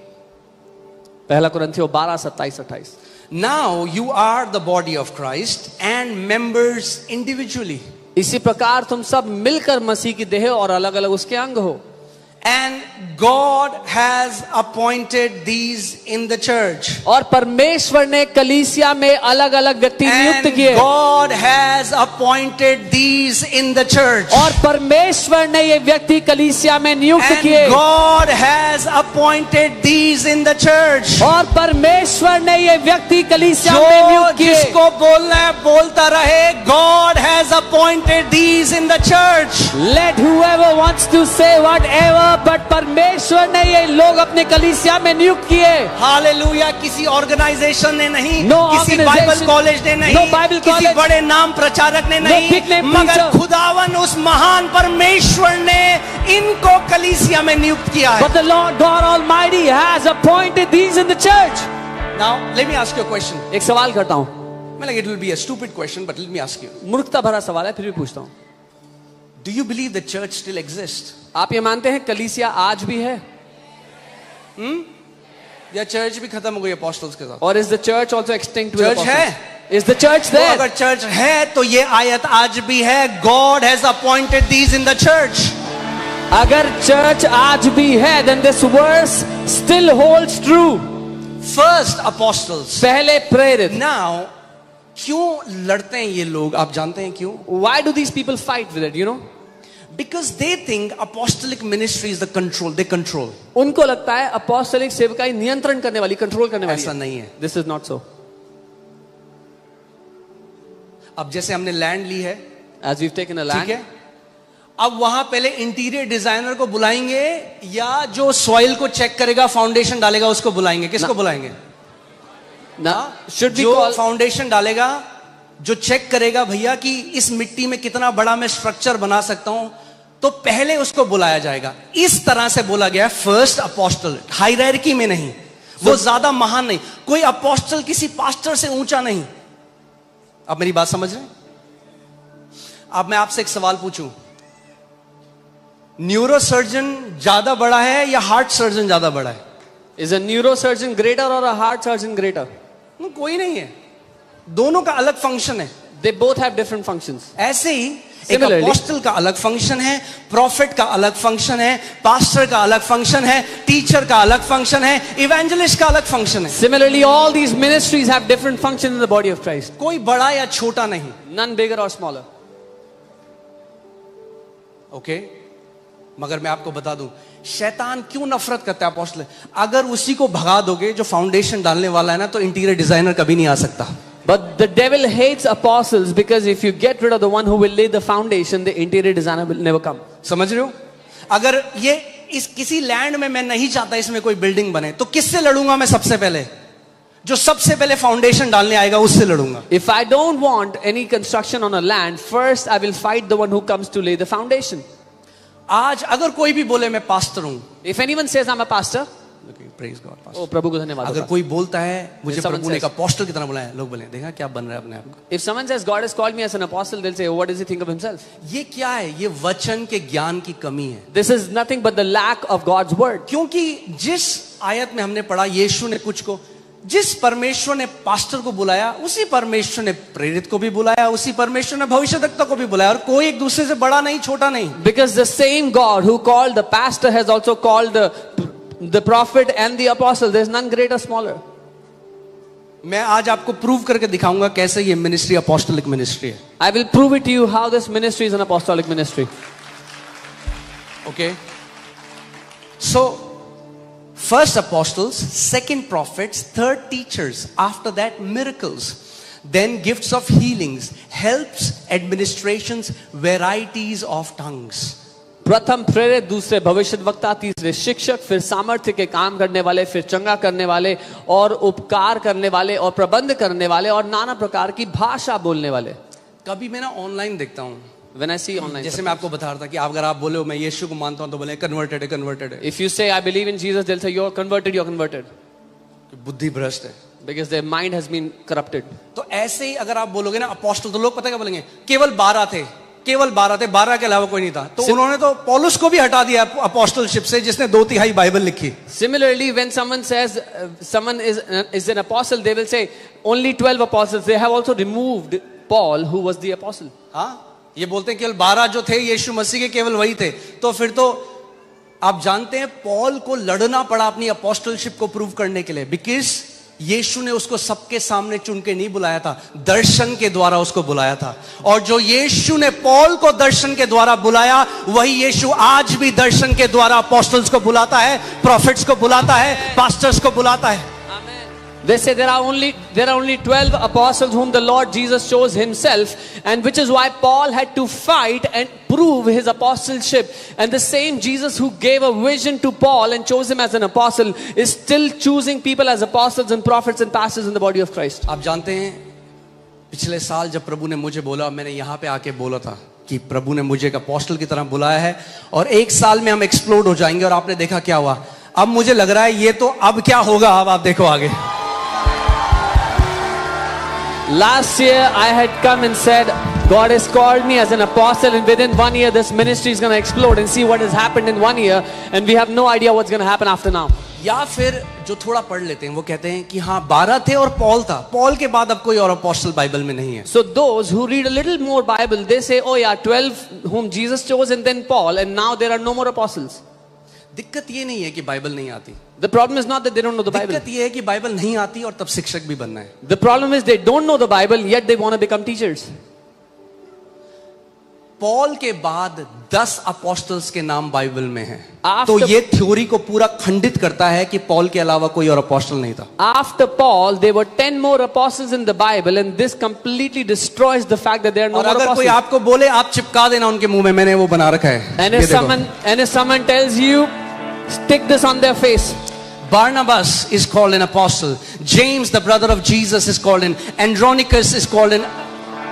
B: पहला कुरिन्थियों 12:27-28.
A: Now you are the body of Christ and members individually.
B: इसी प्रकार तुम सब मिलकर मसीह की देह और अलग अलग उसके अंग हो.
A: And God has appointed these in the church.
B: और परमेश्वर ने कलीसिया में अलग अलग व्यक्ति नियुक्त
A: And
B: किए.
A: God has appointed these in the church.
B: और परमेश्वर ने ये व्यक्ति कलीसिया में नियुक्त
A: And
B: किए.
A: God has appointed these in the church.
B: और परमेश्वर ने ये व्यक्ति कलीसिया में
A: जो
B: नियुक्त किए.
A: जिसको बोलना है बोलता रहे. God has has appointed these in the church.
B: Let whoever wants to say whatever, but परमेश्वर ने ये लोग अपने कलीसिया में नियुक्त किए.
A: हालेलुया. किसी ऑर्गेनाइजेशन ने नहीं,
B: No
A: किसी
B: organization,
A: बाइबल कॉलेज ने नहीं,
B: no Bible
A: किसी
B: college,
A: बड़े नाम प्रचारक ने
B: no
A: नहीं,
B: big name
A: मगर
B: preacher.
A: खुदावन उस महान परमेश्वर ने इनको कलीसिया में नियुक्त किया है.
B: But the Lord God Almighty has appointed these in the church.
A: Now let me ask you a question.
B: एक सवाल करता हूँ.
A: Like it will be a stupid question, but let me ask you.
B: मूर्खता भरा सवाल है, फिर भी पूछता हूँ.
A: Do you believe the church still exists?
B: आप ये मानते हैं कलीसिया आज भी है?
A: या चर्च भी खत्म हो गई apostles के साथ?
B: Or is the church also extinct with
A: Church
B: apostles?
A: है?
B: Is the church
A: तो
B: there?
A: अगर चर्च है तो ये आयत आज भी है. God has appointed these in the church.
B: अगर चर्च आज भी है, then this verse still holds true.
A: First apostles.
B: पहले प्रेरित.
A: Now क्यों लड़ते हैं ये लोग? आप जानते हैं क्यों?
B: Why do these people fight with it? You know?
A: Because they think apostolic ministry is the control. They control.
B: उनको लगता है apostolic सेवकाई नियंत्रण करने वाली, कंट्रोल करने वाली.
A: ऐसा नहीं है.
B: This is not so.
A: अब जैसे हमने लैंड ली है,
B: As we've taken a land,
A: ठीक है, अब वहां पहले इंटीरियर डिजाइनर को बुलाएंगे या जो सॉइल को चेक करेगा, फाउंडेशन डालेगा, उसको बुलाएंगे? किसको बुलाएंगे?
B: now should we
A: जो
B: call
A: फाउंडेशन डालेगा, जो चेक करेगा भैया कि इस मिट्टी में कितना बड़ा मैं स्ट्रक्चर बना सकता हूं, तो पहले उसको बुलाया जाएगा. इस तरह से बोला गया फर्स्ट अपोस्टल. हायरार्की में नहीं, वो ज्यादा महान नहीं. कोई अपोस्टल किसी पास्टर से ऊंचा नहीं. आप मेरी बात समझ रहे हैं? अब मैं आपसे एक सवाल पूछूं, न्यूरोसर्जन ज्यादा बड़ा है या हार्ट सर्जन ज्यादा बड़ा है?
B: is a neurosurgeon greater or a heart surgeon greater?
A: कोई नहीं है. दोनों का अलग फंक्शन है.
B: They both have different functions.
A: ऐसे ही एक
B: Similarly,
A: अपोस्टल का अलग फंक्शन है, प्रॉफिट का अलग फंक्शन है, पास्टर का अलग फंक्शन है, टीचर का अलग फंक्शन है, इवेंजलिस्ट का अलग फंक्शन है.
B: Similarly, all these ministries have different functions in the body of Christ.
A: कोई बड़ा या छोटा नहीं.
B: None bigger or smaller.
A: Okay मगर मैं आपको बता दूं, शैतान क्यों नफरत करता है अपोस्टल? अगर उसी को भगा दोगे जो फाउंडेशन डालने वाला है ना, तो इंटीरियर डिजाइनर कभी नहीं आ सकता.
B: But the devil hates apostles because if you get rid of the one who will lay the foundation, the interior designer will never come.
A: समझ रहे हो? अगर ये इस किसी लैंड में मैं नहीं चाहता इसमें कोई बिल्डिंग बने, तो किससे लड़ूंगा मैं? सबसे पहले जो सबसे पहले फाउंडेशन डालने आएगा उससे लड़ूंगा.
B: If I don't want any construction on a land, first I will fight the one who comes to lay the foundation.
A: आज अगर कोई भी बोले मैं पास्टर हूं,
B: If anyone says I'm a pastor,
A: praise God,
B: oh प्रभु को धन्यवाद.
A: अगर कोई बोलता है मुझे
B: If someone
A: प्रभु ने एक
B: says-
A: अपोस्टल की तरह बुलाया, लोग बोले देखा क्या बन रहा है अपने आप को.
B: If someone says God has called me as an apostle, they'll say, oh, what does he think of himself?
A: ये क्या है? ये वचन के ज्ञान की कमी है.
B: This is nothing but the lack of God's word.
A: क्योंकि जिस आयत में हमने पढ़ा, यीशु ने कुछ को, जिस परमेश्वर ने पास्टर को बुलाया, उसी परमेश्वर ने प्रेरित को भी बुलाया, उसी परमेश्वर ने भविष्यद्वक्ता को भी बुलाया, और कोई एक दूसरे से बड़ा नहीं छोटा नहीं.
B: Because the same God who called the pastor has also called the prophet and the apostle. There's none greater, smaller.
A: मैं आज आपको प्रूव करके दिखाऊंगा कैसे ये मिनिस्ट्री अपोस्टलिक मिनिस्ट्री है.
B: I will prove it to you how this ministry is an apostolic ministry.
A: Okay, so first apostles, second prophets, third teachers, after that miracles, then gifts of healings, helps, administrations, varieties of tongues.
B: प्रथम प्रेरित, दूसरे भविष्यद्वक्ता, तीसरे शिक्षक, फिर सामर्थ्य के काम करने वाले, फिर चंगा करने वाले और उपकार करने वाले और प्रबंध करने वाले और नाना प्रकार की भाषा बोलने वाले.
A: कभी मैं ना ऑनलाइन देखता हूँ,
B: When I see online,
A: जैसे मैं आपको बता रहा था कि अगर आप बोले मैं यीशु को मानता हूँ, तो बोले कन्वर्टेड है, कन्वर्टेड है.
B: if you say I believe in Jesus, they'll say you're converted, you're converted,
A: बुद्धि भ्रष्ट है.
B: because their mind has been corrupted.
A: तो ऐसे ही अगर आप बोलोगे ना अपोस्टल, तो लोग पता क्या बोलेंगे? केवल 12 थे, केवल 12 थे, 12 के अलावा कोई नहीं था. तो उन्होंने तो पौलुस को भी हटा दिया अपोस्टलशिप से, जिसने 2/3 बाइबल लिखी.
B: Similarly, when someone says someone is an apostle, they will say only 12 apostles. They have also removed Paul, who was the apostle.
A: हाँ, ये बोलते हैं केवल 12 जो थे यीशु मसीह के, केवल वही थे. तो फिर तो आप जानते हैं पॉल को लड़ना पड़ा अपनी अपोस्टलशिप को प्रूव करने के लिए, बिकॉज यीशु ने उसको सबके सामने चुन के नहीं बुलाया था, दर्शन के द्वारा उसको बुलाया था. और जो यीशु ने पॉल को दर्शन के द्वारा बुलाया, वही यीशु आज भी दर्शन के द्वारा अपोस्टल्स को बुलाता है, प्रॉफिट्स को बुलाता है, पास्टर्स को बुलाता है.
B: They say there are only 12 apostles whom the Lord Jesus chose himself, and which is why Paul had to fight and prove his apostleship. And the same Jesus who gave a vision to Paul and chose him as an apostle is still choosing people as apostles and prophets and pastors in the body of Christ.
A: आप जानते हैं पिछले साल जब प्रभु ने मुझे बोला, मैंने यहाँ पे आके बोला था कि प्रभु ने मुझे एक अपोस्टल की तरह बुलाया है और एक साल में हम एक्सप्लोड हो जाएंगे, और आपने देखा क्या हुआ। अब मुझे लग रहा है ये तो अब क्या होगा, अब आप देखो आगे।
B: Last year I had come and said, God has called me as an apostle, and within 1 year this ministry is going to explode, and see what has happened in 1 year, and we have no idea what's going to happen after now.
A: या फिर जो थोड़ा पढ़ लेते हैं वो कहते हैं कि हाँ 12 थे और पॉल था, पॉल के बाद अब कोई और अपोस्टल बाइबल में नहीं है।
B: So those who read a little more Bible, they say, oh yeah, 12 whom Jesus chose and then Paul, and now there are no more apostles.
A: दिक्कत ये नहीं है कि बाइबल नहीं आती,
B: The problem is not that they don't know the Bible.
A: दिक्कत ये है कि बाइबल नहीं आती और तब शिक्षक भी बनना है।
B: The problem is they don't know the Bible, yet they want to become teachers.
A: Paul के बाद 10 अपोस्टल्स के नाम बाइबल में हैं।
B: After-
A: तो ये थ्योरी को पूरा खंडित करता है कि पॉल के अलावा कोई और अपोस्टल नहीं था।
B: After Paul, there were 10 more apostles in the Bible, and this completely destroys the fact that there are no
A: और
B: more
A: अगर कोई
B: apostles.
A: आपको बोले, आप चिपका देना उनके मुंह में, मैंने वो बना रखा है।
B: And
A: ये
B: if
A: देखो।
B: someone tells you, stick this on their face.
A: Barnabas is called an apostle. James, the brother of Jesus, is called an. Andronicus is called an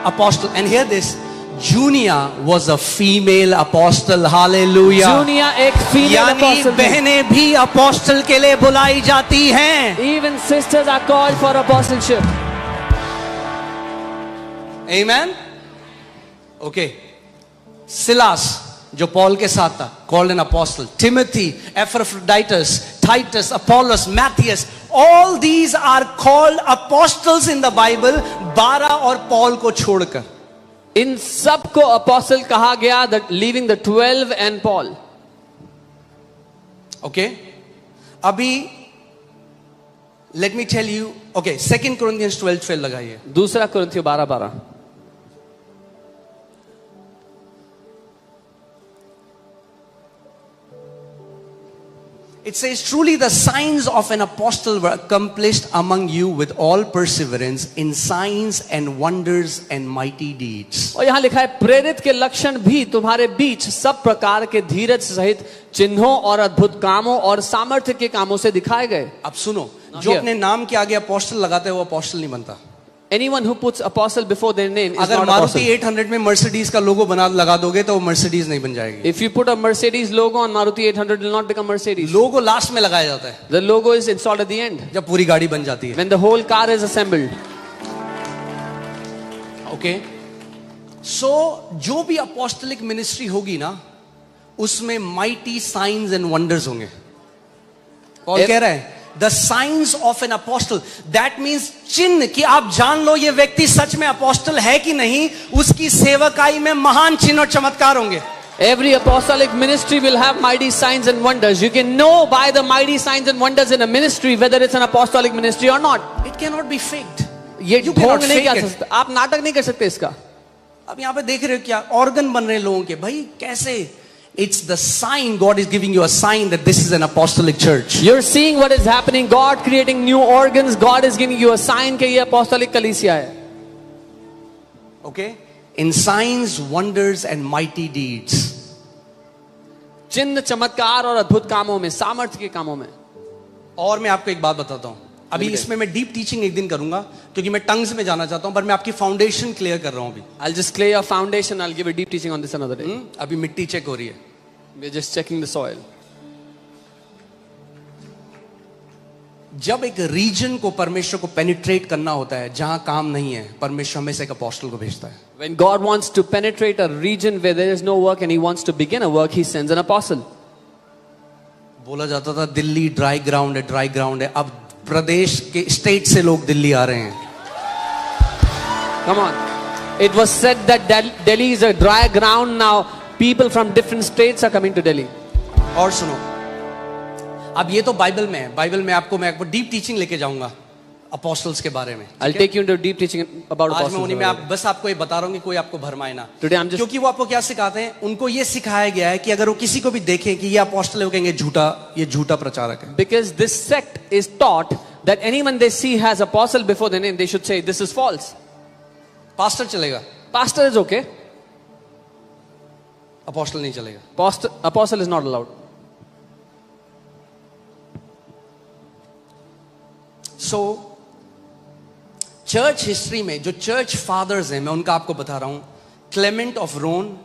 A: apostle. And hear this, Junia was a female apostle. Hallelujah.
B: Junia एक female
A: यानी
B: apostle थी.
A: बहनें भी apostle के लिए बुलाई जाती हैं।
B: Even sisters are called for apostleship.
A: Amen. Okay. Silas, जो पॉल के साथ था, called an apostle. Timothy, Epaphroditus, Titus, Apollos, Matthias, all these are called apostles in the Bible, 12 और पॉल को छोड़कर।
B: इन सब को apostle कहा गया, that leaving the 12 and Paul.
A: Okay. अभी let me tell you, okay, 2 Corinthians 12:12 लगाइए।
B: दूसरा कुरिन्थियों 12:12.
A: It says, truly the signs of an apostle were accomplished among you with all perseverance in signs and wonders and mighty deeds.
B: और यहाँ लिखा है, प्रेरित के लक्षण भी तुम्हारे बीच सब प्रकार के धीरज सहित चिन्हों और अद्भुत कामों और सामर्थ्य के कामों से दिखाए गए.
A: अब सुनो, जो अपने नाम के आगे अपोस्टल लगाते हैं वो अपोस्टल नहीं बनता.
B: Anyone who puts apostle before their name is
A: अगर
B: not
A: मारुति
B: apostle.
A: 800 में मर्सिडीज का लोगो बना लगा दोगे तो वो मर्सिडीज नहीं बन जाएगी.
B: If you put a Mercedes logo on Maruti 800, it will not become Mercedes.
A: Logo last में लगाया जाता है
B: The logo is installed at the end,
A: जब पूरी गाड़ी बन जाती है.
B: when the whole car is assembled.
A: Okay, so जो भी अपोस्टलिक मिनिस्ट्री होगी ना, उसमें माइटी साइंस एंड वंडर्स होंगे. कौन कह रहा है? The science of an apostle, that means चिन्ह कि आप जान लो ये व्यक्ति सच में अपोस्टल है कि नहीं. उसकी सेवकाई में महान चिन्ह और चमत्कार होंगे.
B: Every apostolic ministry will have mighty signs and wonders. You can know by the mighty signs and wonders in a ministry whether it's an apostolic ministry or not.
A: It can not be faked.
B: ये
A: You cannot
B: ढोंग नहीं
A: fake
B: कर
A: it.
B: सकते, आप नाटक नहीं कर सकते इसका.
A: अब यहां पे देख रहे हो क्या ऑर्गन बन रहे हैं लोगों के. भाई कैसे? It's the sign. God is giving you a sign that this is an apostolic church.
B: You're seeing what is happening. God creating new organs. God is giving you a sign कि ये apostolic कलीसिया है.
A: Okay? In signs, wonders and mighty deeds.
B: चिन्ह, चमत्कार और अद्भुत कामों में, सामर्थ्य के कामों में.
A: और मैं आपको एक बात बताता हूं. अभी इसमें मैं डीप टीचिंग एक दिन करूंगा क्योंकि मैं टंग्स में जाना चाहता हूं, पर मैं आपकी फाउंडेशन क्लियर कर रहा हूं अभी.
B: I'll just clear your foundation. I'll give a deep teaching on this another day.
A: अभी मिट्टी चेक हो रही है.
B: We're just checking the soil.
A: जब एक रीजन को परमेश्वर को पेनिट्रेट करना होता है जहां काम नहीं है, परमेश्वर हमेशा एक अपोस्टल को भेजता है.
B: When God wants to penetrate a region where there is no work and He wants to begin a work, He sends an apostle.
A: बोला जाता था दिल्ली ड्राई ग्राउंड है, ड्राई ग्राउंड है. अब प्रदेश के स्टेट से लोग दिल्ली आ रहे हैं.
B: Come on. It was said that Delhi is a dry ground. Now people from different states are coming to Delhi.
A: और सुनो, अब ये तो बाइबल में है. बाइबल में आपको मैं डीप टीचिंग लेके जाऊंगा अपोस्टल्स के बारे में.
B: I'll take you into deep teaching about
A: आज मैं उन्हीं में
B: apostles.
A: बस आपको ये बता रहा हूँ कि कोई आपको भरमाए ना.
B: Today I'm just
A: क्योंकि वो आपको क्या सिखाते हैं? उनको ये सिखाया गया है कि अगर वो किसी को भी देखें कि ये अपोस्टल है, वो कहेंगे झूठा, ये झूठा प्रचारक है.
B: because this sect is taught that anyone they see has apostle before their name, they should say, this is false.
A: Pastor चलेगा,
B: Pastor is okay.
A: अपोस्टल नहीं चलेगा.
B: Apostle is not allowed.
A: So church history में जो church fathers हैं, मैं उनका आपको बता रहा हूं. Clement of Rome,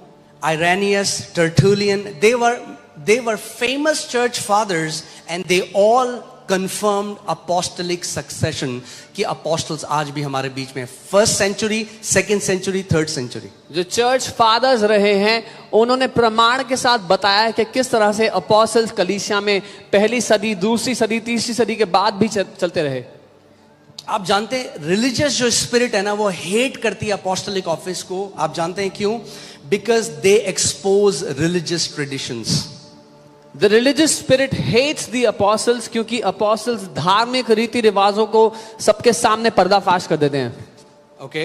A: Irenaeus, Tertullian, they were famous church fathers and they all confirmed apostolic succession कि apostles आज भी हमारे बीच में, first century, second century, third century.
B: जो चर्च फादर्स रहे हैं उन्होंने प्रमाण के साथ बताया कि किस तरह से apostles कलीसिया में पहली सदी, दूसरी सदी, तीसरी सदी के बाद भी चलते रहे.
A: आप जानते हैं रिलीजियस जो स्पिरिट है ना, वो हेट करती है अपोस्टलिक ऑफिस को. आप जानते हैं क्यों? Because they expose religious traditions.
B: The religious spirit hates the apostles क्योंकि apostles धार्मिक रीति रिवाजों को सबके सामने पर्दाफाश कर देते हैं.
A: ओके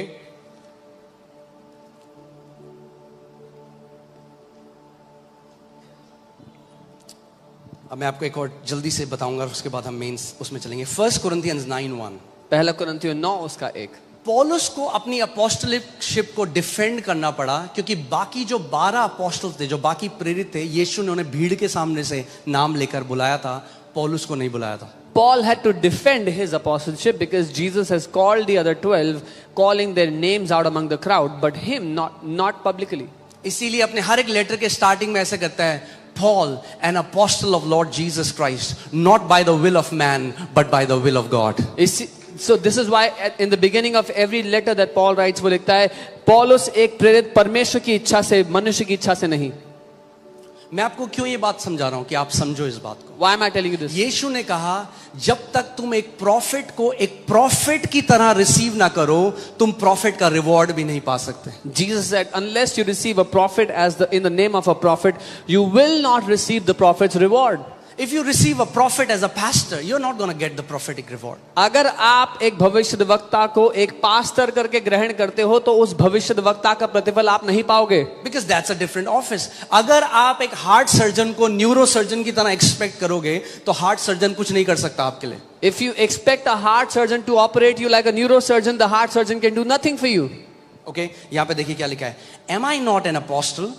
A: अब मैं आपको एक और जल्दी से बताऊंगा, उसके बाद हम मेन उसमें चलेंगे. 1 Corinthians 9:1.
B: पहला कुरिन्थियों 9 उसका 1.
A: पौलुस को अपनी अपोस्टलिकशिप को डिफेंड करना पड़ा क्योंकि बाकी जो 12 अपोस्टल्स थे, जो बाकी प्रेरित थे, यीशु ने उन्हें भीड़ के सामने से नाम लेकर बुलाया था, पौलुस को नहीं बुलाया था.
B: Paul had to defend his apostleship because Jesus has called the other 12, calling their names out among the crowd, but him not publicly.
A: इसीलिए अपने हर एक लेटर के स्टार्टिंग में ऐसे करता है, Paul, an apostle of Lord Jesus Christ, not by the will of man, but by the will of God.
B: So this is why in the beginning of every letter that Paul writes वो लिखता है, पौलुस एक प्रेरित परमेश्वर की इच्छा से, मनुष्य की इच्छा से नहीं.
A: मैं आपको क्यों ये बात समझा रहा हूं कि आप समझो इस बात को.
B: Why am I telling you this?
A: यीशु ने कहा, जब तक तुम एक प्रॉफिट को एक प्रॉफिट की तरह रिसीव ना करो, तुम प्रॉफिट का रिवॉर्ड भी नहीं पा सकते.
B: Jesus said, unless you receive a prophet in the name of a prophet, you will not receive the prophet's reward.
A: If you receive a prophet as a pastor, you're not going to get the prophetic reward.
B: अगर आप एक भविष्यद्वक्ता को एक pastor करके ग्रहण करते हो तो उस भविष्यद्वक्ता का प्रतिफल आप नहीं पाओगे.
A: Because that's a different office. अगर आप एक हार्ट सर्जन को न्यूरो सर्जन की तरह एक्सपेक्ट करोगे तो हार्ट सर्जन कुछ नहीं कर सकता आपके लिए.
B: If you expect a heart surgeon to operate you like a neurosurgeon, the heart surgeon can do nothing for you.
A: Okay, यहाँ पे देखिए क्या लिखा है. Am I not an apostle?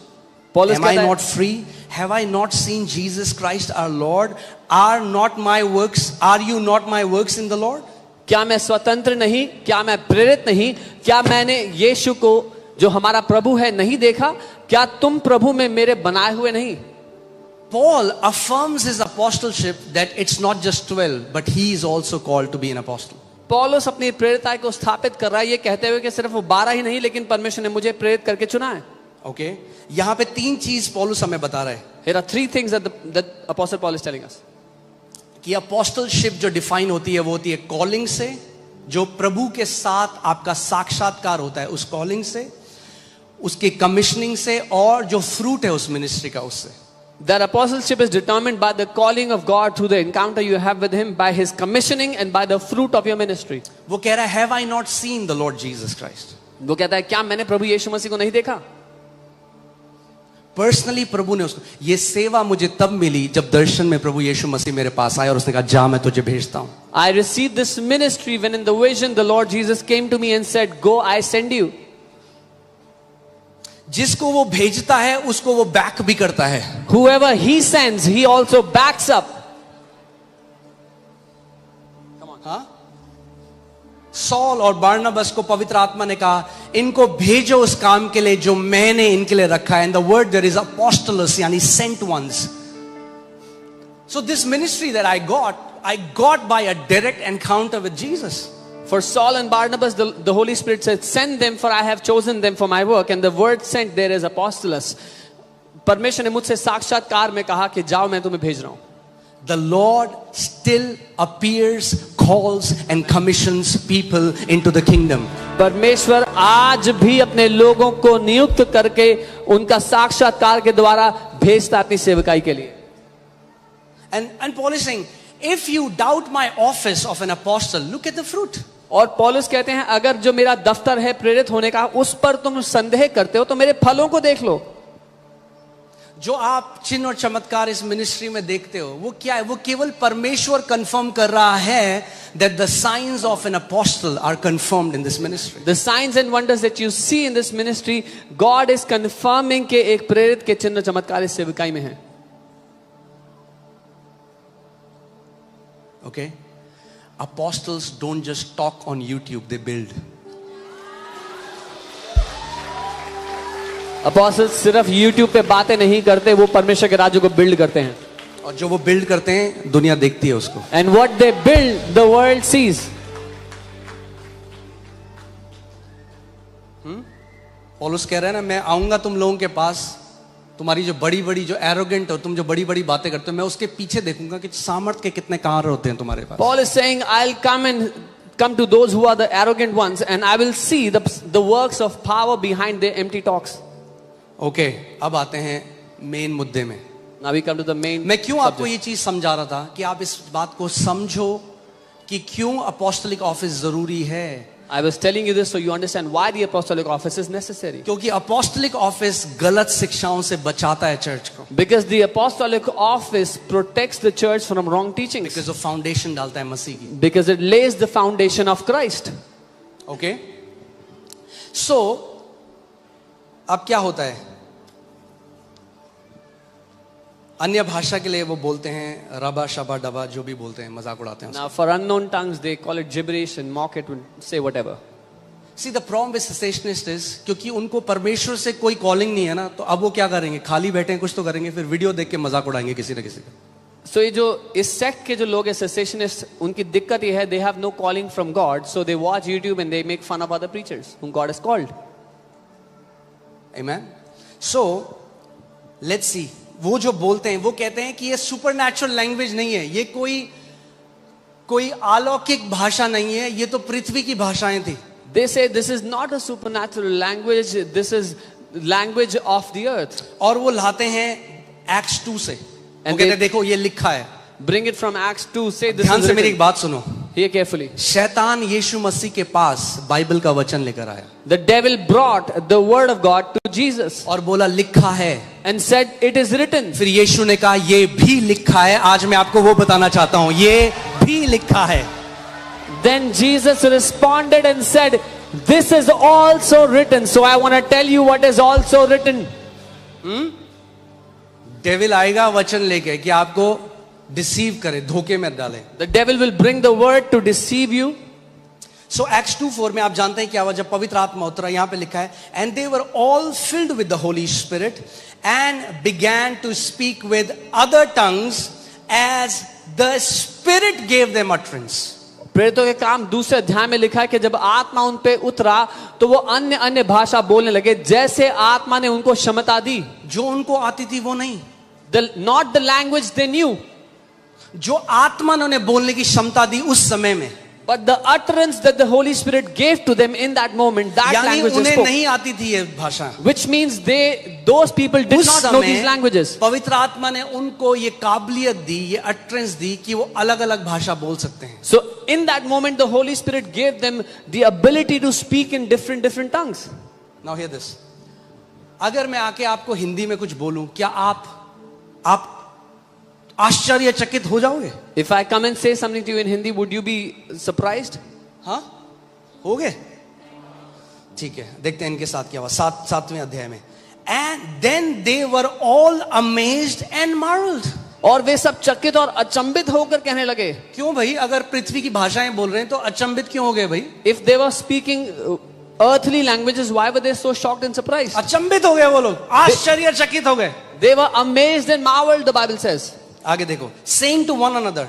B: Paulus
A: Am I not free? Have I not seen Jesus Christ our Lord? Are you not my works in the Lord?
B: क्या मैं स्वतंत्र नहीं? क्या मैं प्रेरित नहीं? क्या मैंने यीशु को जो हमारा प्रभु है नहीं देखा? क्या तुम प्रभु में मेरे बनाए हुए नहीं?
A: Paul affirms his apostleship that it's not just 12, but he is also called to be an apostle.
B: पौलुस अपनी प्रेरिताई को स्थापित कर रहा है ये कहते हुए कि सिर्फ वो 12 ही नहीं, लेकिन परमेश्वर ने मुझे प्रेरित करके चुना है.
A: ओके यहाँ पे 3 चीज पौलुस हमें बता रहा है.
B: Here are 3 things that Apostle Paul is telling us.
A: कि अपोस्टलशिप जो डिफाइन होती है वो होती है कॉलिंग से, जो प्रभु के साथ आपका साक्षात्कार होता है उस कॉलिंग से, उसकी कमिश्निंग से, और जो फ्रूट है उस मिनिस्ट्री का उससे.
B: That apostleship is determined by the calling of God through the encounter you have with him, by his commissioning and by the fruit of your ministry.
A: वो कह रहा है, have I not seen the Lord Jesus Christ?
B: वो कहता है क्या मैंने प्रभु यीशु मसीह को नहीं देखा?
A: पर्सनली प्रभु ने उसको, ये सेवा मुझे तब मिली जब दर्शन में प्रभु यीशु मसीह मेरे पास आया और उसने कहा जा मैं तुझे भेजता हूं.
B: I received this ministry when in the vision the Lord Jesus came to me and said, go, I send you.
A: जिसको वो भेजता है उसको वो बैक भी करता है.
B: Whoever he sends, he also backs up.
A: हाँ? सॉल और बारनबास को पवित्र आत्मा ने कहा इनको भेजो उस काम के लिए जो मैंने इनके लिए रखा है. And the word there is apostles, यानी sent ones. So this ministry that I got by a direct encounter with Jesus.
B: For Saul and Barnabas, the Holy Spirit said, send them for I have chosen them for my work. And the word sent there is apostolos. परमेश्वर ने मुझसे साक्षात्कार में कहा कि जाओ मैं तुम्हें भेज रहा हूं.
A: The Lord still appears, calls and commissions people into the kingdom.
B: परमेश्वर आज भी अपने लोगों को नियुक्त करके उनका साक्षात्कार के द्वारा भेजता अपनी सेवकाई के लिए.
A: And Paul is saying, if you doubt my office of an apostle, look at the fruit.
B: और पौलुस कहते हैं अगर जो मेरा दफ्तर है प्रेरित होने का उस पर तुम संदेह करते हो तो मेरे फलों को देख लो.
A: जो आप चिन्ह और चमत्कार इस मिनिस्ट्री में देखते हो वो क्या है? वो केवल परमेश्वर कंफर्म कर रहा है that the signs of an apostle are confirmed in this ministry.
B: The signs and wonders that you see in this ministry, God is confirming कि एक प्रेरित के चिन्ह चमत्कार इस सेवकाई में है.
A: Okay? Apostles don't just talk on YouTube, they build.
B: Apostles सिर्फ YouTube पे बातें नहीं करते, वो परमेश्वर के राज्य को बिल्ड करते हैं.
A: और जो वो बिल्ड करते हैं दुनिया देखती है उसको.
B: And what they build, the world sees.
A: पौलुस कह रहे हैं ना, मैं आऊंगा तुम लोगों के पास, तुम्हारी जो बड़ी बड़ी जो एरोगेंट हो, तुम जो बड़ी बड़ी बातें करते हो, मैं उसके पीछे देखूंगा कि सामर्थ के कितने कार्य होते हैं तुम्हारे पास.
B: Paul is saying, I'll come to those who are the arrogant ones, and I will see the works of power behind their empty talks.
A: Okay, अब आते हैं मेन मुद्दे में.
B: Now we come to the main.
A: मैं क्यों आपको
B: subject.
A: ये चीज समझा रहा था कि आप इस बात को समझो कि क्यों अपोस्टलिक ऑफिस जरूरी है.
B: I was telling you this so you understand why the apostolic office is necessary.
A: क्योंकि अपोस्टलिक ऑफिस गलत शिक्षाओं से बचाता है चर्च को.
B: Because the apostolic office protects the church from wrong teachings.
A: Because वो फाउंडेशन डालता है मसीह की.
B: Because it lays the foundation of Christ.
A: Okay, so अब क्या होता है? अन्य भाषा के लिए वो बोलते हैं रबा शबा डबा, जो भी बोलते हैं, मजाक उड़ाते हैं.
B: Now for unknown tongues they call it gibberish and mock it and say whatever.
A: See, the problem with cessationists is क्योंकि उनको परमेश्वर से कोई कॉलिंग नहीं है ना, तो अब वो क्या करेंगे? खाली बैठे हैं, कुछ तो करेंगे, फिर वीडियो देख के मजाक उड़ाएंगे किसी न किसी का.
B: So ये जो इस सेक्ट के जो लोग हैं cessationists, उनकी दिक्कत ये है, they have no calling from God, so they watch YouTube and they make fun of other preachers whom God has called.
A: Amen. So let's see. वो जो बोलते हैं वो कहते हैं कि ये सुपरनैचुरल लैंग्वेज नहीं है, ये कोई अलौकिक भाषा नहीं है, ये तो पृथ्वी की भाषाएं थी.
B: They say this is not a supernatural language, this is language of the earth.
A: और वो लाते हैं Acts 2 से. वो कहते हैं देखो ये लिखा है.
B: Bring it from Acts 2. Say this.
A: ध्यान से मेरी एक बात सुनो.
B: Hear carefully.
A: शैतान यीशु मसीह के पास बाइबल का वचन लेकर आया.
B: The devil brought the word of God to Jesus.
A: और बोला लिखा है.
B: And said it is written.
A: फिर यीशु ने कहा ये भी लिखा है. आज मैं आपको वो बताना चाहता हूं, ये भी लिखा है.
B: Then Jesus responded and said, this is also written. So I want to tell you what is also written.
A: Devil आएगा वचन लेके कि आपको डिसीव करे, धोखे में डाले.
B: The devil will bring the word to deceive you.
A: So Acts 2:4 में आप जानते हैं क्या हुआ जब पवित्र आत्मा उतरा. यहाँ पे लिखा है and they were all filled with the Holy Spirit and began to speak with other tongues as the Spirit gave them utterance.
B: प्रेरितों के काम दूसरे अध्याय में लिखा है कि जब आत्मा उन पे उतरा तो वो अन्य भाषा बोलने लगे जैसे आत्मा ने उनको क्षमता दी.
A: जो उनको आती थी वो नहीं.
B: Not the language they knew.
A: जो आत्मा ने उन्हें बोलने की क्षमता दी उस समय में.
B: But the utterance that the Holy Spirit gave to them in that moment, that language they spoke.
A: उन्हें नहीं आती थी ये भाषा.
B: Which means those people did not know these languages.
A: पवित्र आत्मा ने उनको ये काबिलियत दी, ये अटरेंस दी कि वो अलग-अलग भाषा बोल सकते हैं.
B: So in that moment the Holy Spirit gave them the ability to speak in different tongues.
A: Now hear this. अगर मैं आके आपको हिंदी में कुछ बोलूं, क्या आप आश्चर्यचकित हो जाओगे?
B: If I come and say something to you in Hindi, would you be surprised?
A: हाँ, हो गए. ठीक है, देखते हैं इनके साथ क्या हुआ. 7वें अध्याय में. And then they were all amazed and marveled.
B: और वे सब चकित और अचंभित होकर कहने लगे.
A: क्यों भाई? अगर पृथ्वी की भाषाएं बोल रहे हैं तो अचंभित क्यों हो गए भाई?
B: If they were speaking earthly languages, why were they so shocked and surprised?
A: अचंभित हो गए वो लोग, आश्चर्यचकित हो गए.
B: They were amazed and marveled, the Bible says.
A: आगे देखो. Saying to one another,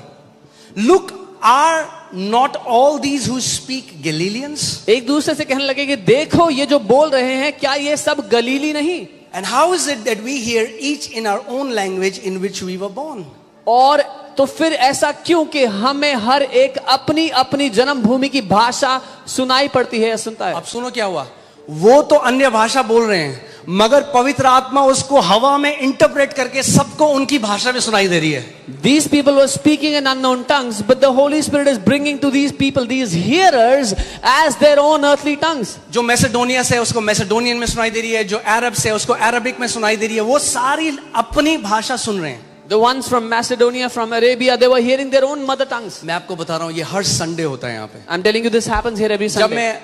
A: look, are not all these who speak Galileans?
B: एक दूसरे से कहने लगे कि देखो ये जो बोल रहे हैं क्या ये सब गलीली नहीं?
A: And how is it that we hear each in our own language in which we were born?
B: और तो फिर ऐसा क्यों कि हमें हर एक अपनी अपनी जन्मभूमि की भाषा सुनाई पड़ती है या सुनता है?
A: अब सुनो क्या हुआ. वो तो अन्य भाषा बोल रहे हैं, मगर पवित्र आत्मा उसको हवा में इंटरप्रेट करके सबको उनकी भाषा में सुनाई दे रही है.
B: These people were speaking in unknown tongues, but the Holy Spirit is bringing to these people, these hearers, as their own earthly tongues.
A: जो मैसेडोनिया से है उसको मैसेडोनियन में सुनाई दे रही है, जो अरब से है उसको अरबिक में सुनाई दे रही है. वो सारी अपनी भाषा सुन रहे हैं.
B: The ones from Macedonia, from Arabia, they were hearing their own mother tongues.
A: मैं आपको बता रहा हूं, ये हर संडे होता है यहाँ पे.
B: I'm telling you, this happens here every
A: जब
B: Sunday.
A: मैं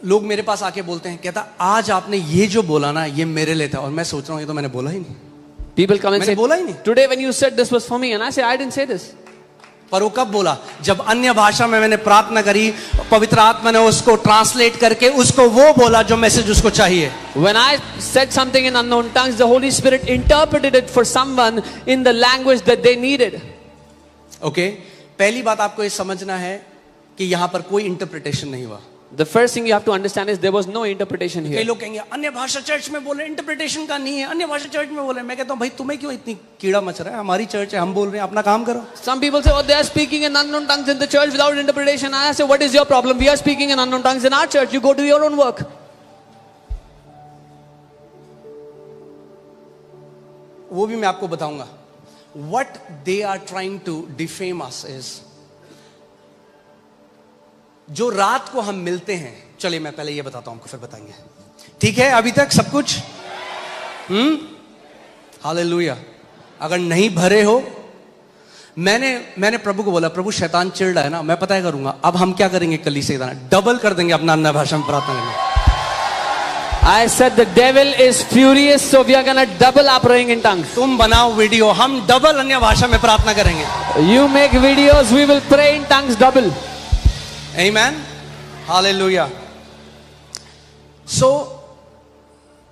A: लोग मेरे पास आके बोलते हैं, कहता आज आपने ये जो बोला ना ये मेरे लिए था, और मैं सोच रहा हूँ ये तो मैंने बोला ही नहीं.
B: People come and
A: मैंने
B: say,
A: बोला ही नहीं.
B: today when you said this was for me, and I say, I didn't say this.
A: पर वो कब बोला? जब अन्य भाषा में मैंने प्रार्थना करी, पवित्र आत्मा ने उसको ट्रांसलेट करके उसको वो बोला जो मैसेज उसको चाहिए.
B: When I said something in unknown tongues, the Holy Spirit interpreted it for someone in the language that they needed.
A: Okay, पहली बात आपको ये समझना है कि यहां पर कोई इंटरप्रिटेशन नहीं हुआ.
B: The first thing you have to understand is there was no interpretation
A: कई
B: here.
A: लोग कहेंगे अन्य भाषा चर्च में बोले, इंटरप्रिटेशन का नहीं है, अन्य भाषा चर्च में बोले. मैं कहता हूं भाई तुम्हें क्यों इतनी कीड़ा मच रहा है? हमारी चर्च है, हम बोल रहे हैं, अपना काम करो.
B: Some people say, oh, they are speaking in unknown tongues in the church without interpretation. I say, what is your problem? We are speaking in unknown tongues in our church. You go do your own work.
A: वो भी मैं आपको बताऊंगा. What they are trying to defame us is, जो रात को हम मिलते हैं. चलिए मैं पहले ये बताता हूं, हमको फिर बताएंगे. ठीक है अभी तक सब कुछ? हालेलुया. अगर नहीं भरे हो, मैंने प्रभु को बोला, प्रभु शैतान चिढ़ रहा है ना, मैं पता है करूंगा. अब हम क्या करेंगे? कली से डबल कर देंगे अपना अन्य भाषा में प्रार्थना करना.
B: I said the devil is furious, so we are gonna double our praying in tongues.
A: तुम बनाओ वीडियो, हम डबल अन्य भाषा में प्रार्थना करेंगे.
B: You make videos, we will pray in tongues double.
A: Amen. Hallelujah. So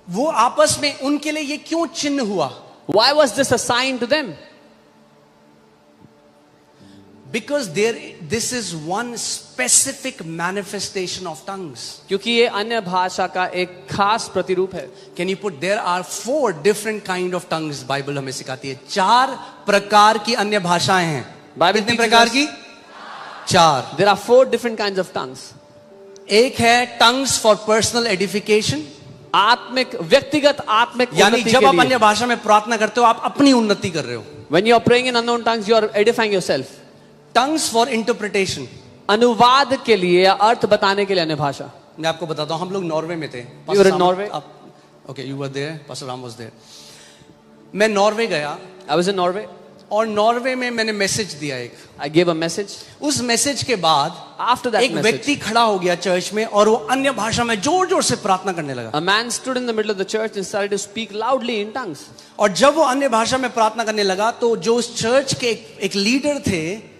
A: वो आपस में उनके लिए ये क्यों चिन्ह हुआ?
B: Why was this a sign to them?
A: Because this is one specific manifestation of tongues.
B: क्योंकि ये अन्य भाषा का एक खास प्रतिरूप है.
A: Can you put, there are 4 different kind of tongues Bible हमें सिखाती है. 4 प्रकार की अन्य भाषाएं हैं.
B: Bible
A: कितने
B: teaches
A: प्रकार
B: us-
A: की? 4.
B: There are 4 different kinds of tongues.
A: एक है tongues for personal edification.
B: आत्मिक, व्यक्तिगत आत्मिक
A: यानी
B: उन्नति
A: जब
B: के
A: आप
B: लिए.
A: अन्य भाषा में प्रार्थना करते हो, आप अपनी उन्नति कर रहे हो.
B: When you are praying in unknown tongues, you are edifying yourself.
A: Tongues for interpretation.
B: अनुवाद के लिए या अर्थ बताने के लिए अन्य भाषा.
A: मैं आपको बताता हूं, हम लोग नॉर्वे में थे.
B: You were in Norway?
A: Okay, you were there, pastor Ram was there. मैं नॉर्वे गया
B: I was in Norway.
A: और नॉर्वे में मैंने मैसेज दिया एक.
B: I gave a message.
A: उस मैसेज के बाद
B: After that
A: एक
B: message,
A: व्यक्ति खड़ा हो गया चर्च में और वो अन्य भाषा में जोर जोर से प्रार्थना करने लगा.
B: a man stood in the middle of the church and started to speak loudly in tongues.
A: और जब वो अन्य भाषा में प्रार्थना करने लगा तो जो उस चर्च के एक लीडर थे,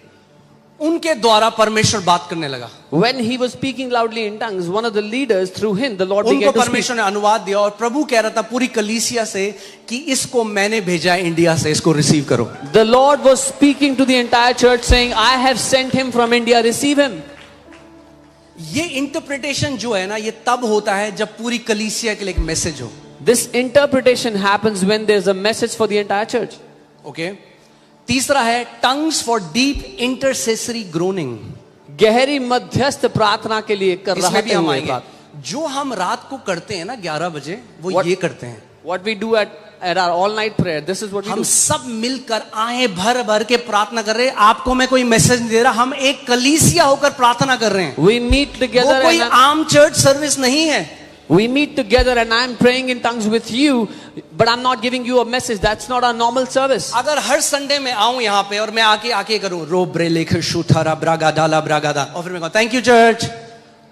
A: उनके द्वारा परमेश्वर बात करने लगा.
B: When he was speaking loudly in tongues, one of the leaders, through him, the Lord
A: उनको
B: began to speak.
A: परमेश्वर ने अनुवाद दिया और प्रभु कह रहा था पूरी कलीसिया से कि इसको मैंने भेजा है इंडिया से, इसको रिसीव करो.
B: The Lord was speaking to the entire church saying, I have sent him from India, receive him.
A: ये इंटरप्रिटेशन जो है ना, ये तब होता है जब पूरी कलीसिया के लिए एक मैसेज हो.
B: This interpretation happens when there's a message for the entire church.
A: Okay. तीसरा है tongues for deep intercessory groaning.
B: गहरी मध्यस्थ प्रार्थना के लिए कर रहा
A: इसमें भी हम
B: है
A: आएंगे. जो हम रात को करते हैं ना 11 बजे, वो
B: What-
A: ये करते हैं.
B: What we do at our all night prayer, this is what we
A: हम
B: do.
A: सब मिलकर आए भर भर के प्रार्थना कर रहे हैं. आपको मैं कोई मैसेज नहीं दे रहा, हम एक कलीसिया होकर प्रार्थना कर रहे हैं.
B: We meet
A: वो
B: together
A: कोई
B: and
A: आम चर्च सर्विस नहीं है.
B: we meet together and I'm praying in tongues with you, but I'm not giving you a message. That's not our normal service.
A: अगर हर संडे में आऊं यहाँ पे और मैं आके करूं रो ब्रे लेख शुथारा ब्रागा डाला ब्रागादा और फिर मैं कहूं थैंक यू चर्च,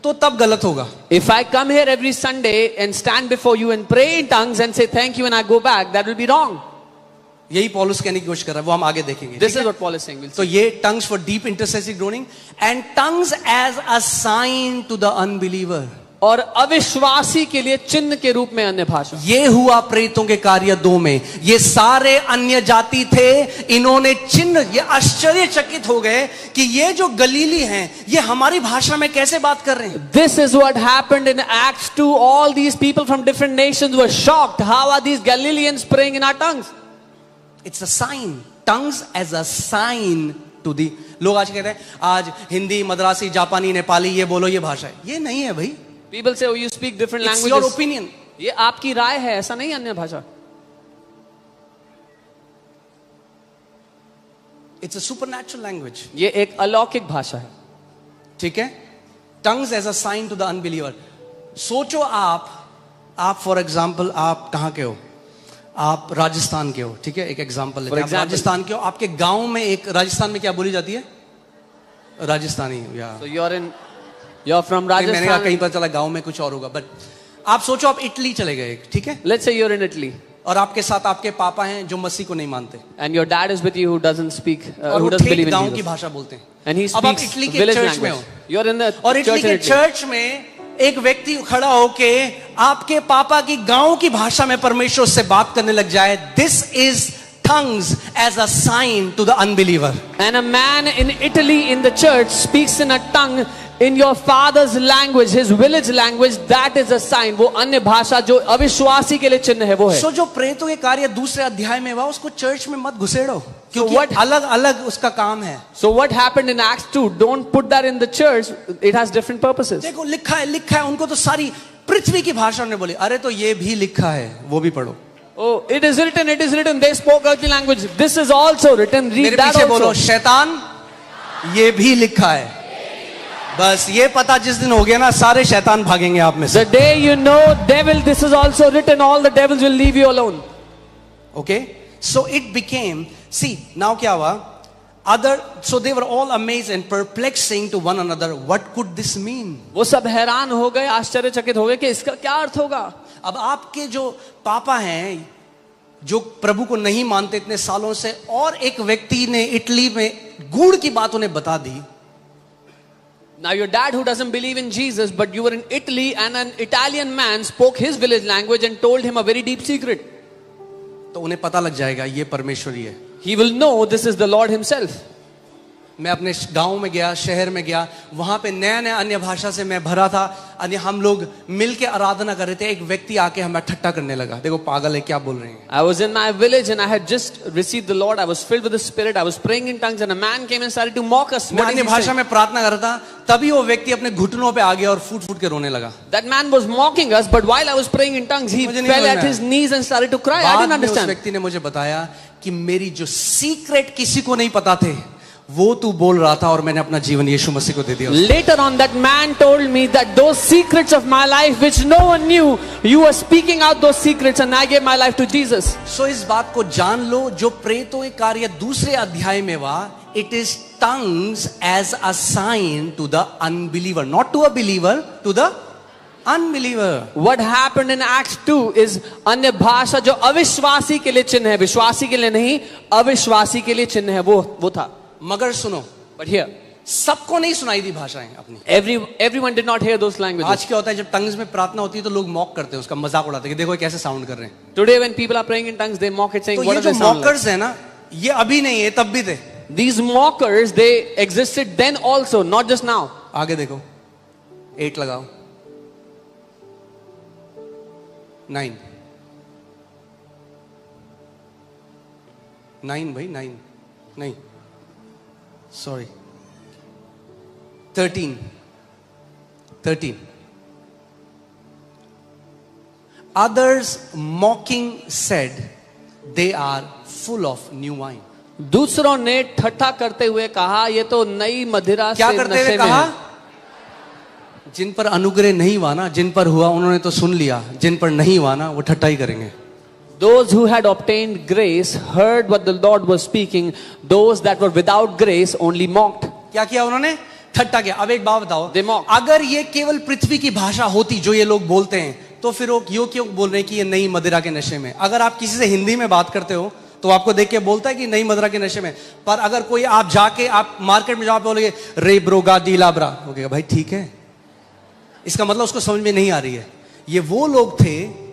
A: तो तब गलत होगा.
B: If I come here every Sunday and stand before you and pray in tongues and say thank you and I go back, that will be wrong.
A: यही पौलुस कहने की कोशिश कर रहा है, वो हम आगे देखेंगे.
B: This
A: ठीक
B: is
A: है?
B: what Paul is saying. We'll
A: तो
B: see.
A: ये tongues for deep intercessory groaning and tongues as a sign to the unbeliever.
B: और अविश्वासी के लिए चिन्ह के रूप में अन्य भाषा.
A: ये हुआ प्रेतों के कार्य 2 में. ये सारे अन्य जाति थे, इन्होंने चिन्ह, ये आश्चर्यचकित हो गए कि ये जो गलीली हैं ये हमारी भाषा में कैसे बात कर रहे हैं.
B: This is what happened in Acts 2. All these people from different nations were shocked. How are these Galileans praying in our tongues?
A: It's a sign. Tongues as a sign to the. लोग आज कहते हैं आज हिंदी, मद्रासी, जापानी, नेपाली ये बोलो, ये भाषा है. ये नहीं है भाई.
B: People say, oh, you speak different
A: It's
B: languages.
A: your opinion.
B: ये आपकी राय है, ऐसा नहीं अन्य भाषा.
A: It's a supernatural language.
B: ये एक अलौकिक भाषा है.
A: ठीक है? Tongues as a sign to the unbeliever. सोचो आप फॉर एग्जाम्पल आप कहाँ के हो? आप राजस्थान के हो, ठीक है? एक एग्जाम्पल लेते हैं. आप राजस्थान के हो, आपके गांव में एक, राजस्थान में क्या बोली जाती है? राजस्थानी. या
B: So you're from
A: मैंने कहा
B: Rajasthan.
A: कहीं पता चला गांव में कुछ और होगा. बट आप सोचो आप इटली चले गए, ठीक है?
B: Let's say you're in Italy
A: और आपके साथ आपके पापा हैं जो मसीह को नहीं मानते,
B: and your dad is with you who doesn't speak,
A: और
B: who
A: वो
B: doesn't believe
A: ठेठ
B: in
A: गांव की
B: Jesus.
A: भाषा बोलते हैं.
B: And he
A: अब आप
B: speaks
A: इटली के
B: village
A: चर्च में
B: language.
A: हो,
B: You're in the
A: और इटली
B: church in
A: के
B: Italy.
A: चर्च में एक व्यक्ति खड़ा होके आपके पापा की गांव की भाषा में परमेश्वर से बात करने लग जाए. This is tongues as a sign to the unbeliever.
B: And a man in Italy in the church speaks in a tongue in your father's language, his village language. That is a sign. वो अन्य भाषा जो अविश्वासी के लिए चिन्ह है वो है.
A: सो जो प्रेतों के कार्य दूसरे अध्याय में हुआ उसको चर्च में मत घुसेड़ो, क्योंकि
B: what-
A: अलग अलग उसका काम है.
B: So what happened in Acts 2? Don't put that in the church. It has different purposes.
A: देखो लिखा है. उनको तो सारी पृथ्वी की भाषा ने बोली. अरे तो ये भी लिखा है, वो भी पढ़ो.
B: Oh, it is written. They spoke earthly language. This is also written. Read
A: मेरे
B: that
A: पीछे बोलो,
B: also.
A: शैतान, ये भी लिखा है. बस ये पता जिस दिन हो गया ना, सारे शैतान भागेंगे आप में से.
B: The day you know, devil, this is also written. All the devils will leave you alone.
A: Okay, so it became, see now क्या हुआ? So they were all amazed and perplexing to one another. What could this mean?
B: वो सब हैरान हो गए, आश्चर्यचकित हो गए कि इसका क्या अर्थ होगा.
A: अब आपके जो पापा हैं जो प्रभु को नहीं मानते इतने सालों से, और एक व्यक्ति ने इटली में गुड़ की बात उन्हें बता दी.
B: Now your dad who doesn't believe in Jesus, but you were in Italy and an Italian man spoke his village language and told him a very deep secret.
A: तो उन्हें पता लग जाएगा ये परमेश्वर ही है.
B: He will know this is the Lord himself.
A: मैं अपने गांव में गया, शहर में गया, वहां पे नया नया अन्य भाषा से मैं भरा था. हम लोग मिलके आराधना कर रहे थे. एक व्यक्ति आके हमें ठट्टा करने लगा. देखो पागल है, क्या बोल रहे हैं.
B: I was in my village and I had just received the Lord. I was filled with the Spirit. I was praying in tongues and a man came and started to mock us.
A: मैं
B: What is
A: अन्य
B: he
A: भाषा
B: saying?
A: में प्रार्थना कर रहा था, तभी वो व्यक्ति अपने घुटनों पे आ गया और फूट फूट के रोने लगा.
B: That man was mocking us, but while I was praying in tongues, he
A: मुझे नहीं
B: fell
A: समझ
B: at
A: में
B: his knees and started to cry. I
A: बाद
B: didn't
A: में उस
B: understand.
A: व्यक्ति ने मुझे बताया कि मेरी जो सीक्रेट किसी को नहीं पता थे वो तू बोल रहा था, और मैंने अपना जीवन यीशु मसीह को दे दिया.
B: Later on, that man told me that those secrets of my life, which no one knew, you were speaking out those secrets, and I gave my life to Jesus.
A: सो इस बात को जान लो, जो प्रेतों के कार्य दूसरे अध्याय में हुआ, it is tongues as a sign to the unbeliever, not to a believer, to the unbeliever.
B: What happened in Acts 2 is अन्य भाषा जो अविश्वासी के लिए चिन्ह है, विश्वासी के लिए नहीं, अविश्वासी के लिए चिन्ह है, वो था.
A: मगर सुनो,
B: But here,
A: सबको नहीं सुनाई दी भाषाएं अपनी.
B: everyone did not hear those languages.
A: आज क्या होता है, जब टंग्स में प्रार्थना होती है तो लोग मॉक करते हैं, उसका मजाक उड़ाते हैं कि देखो ये कैसे साउंड कर रहे हैं.
B: Today when people are praying in tongues, they mock it saying,
A: तो
B: what
A: ये
B: do
A: जो
B: they sound like?
A: मॉकर्स है ना, ये अभी नहीं है, तब भी थे.
B: These mockers, they existed then also, not just now.
A: आगे देखो, 8 लगाओ, 9 भाई, 9 नहीं, sorry, 13. Others mocking said, they are full of new wine.
B: दूसरों ने ठट्ठा करते हुए कहा, ये तो नई मदिरा
A: क्या
B: से
A: करते
B: नशे
A: हुए
B: में
A: कहा?
B: है.
A: जिन पर अनुग्रह नहीं हुआ ना, जिन पर हुआ उन्होंने तो सुन लिया, जिन पर नहीं हुआ ना वो ठट्ठा ही करेंगे.
B: Those who had obtained grace heard what the Lord was speaking. Those that were without grace only mocked.
A: क्या किया उन्होंने? ठट्ठा किया. अब एक बात बताओ,
B: They mocked.
A: अगर ये केवल पृथ्वी की भाषा होती जो ये लोग बोलते हैं, तो फिर वो क्यों बोल रहे हैं कि ये नई मदिरा के नशे में? अगर आप किसी से हिंदी में बात करते हो तो आपको देख के बोलता है कि नई मदिरा के नशे में. पर अगर कोई आप जाके आप मार्केट में जाओ बोलोगे रे ब्रोगा डीलाब्रा, ओके भाई ठीक है, इसका मतलब उसको समझ में नहीं आ रही है. ये वो लोग थे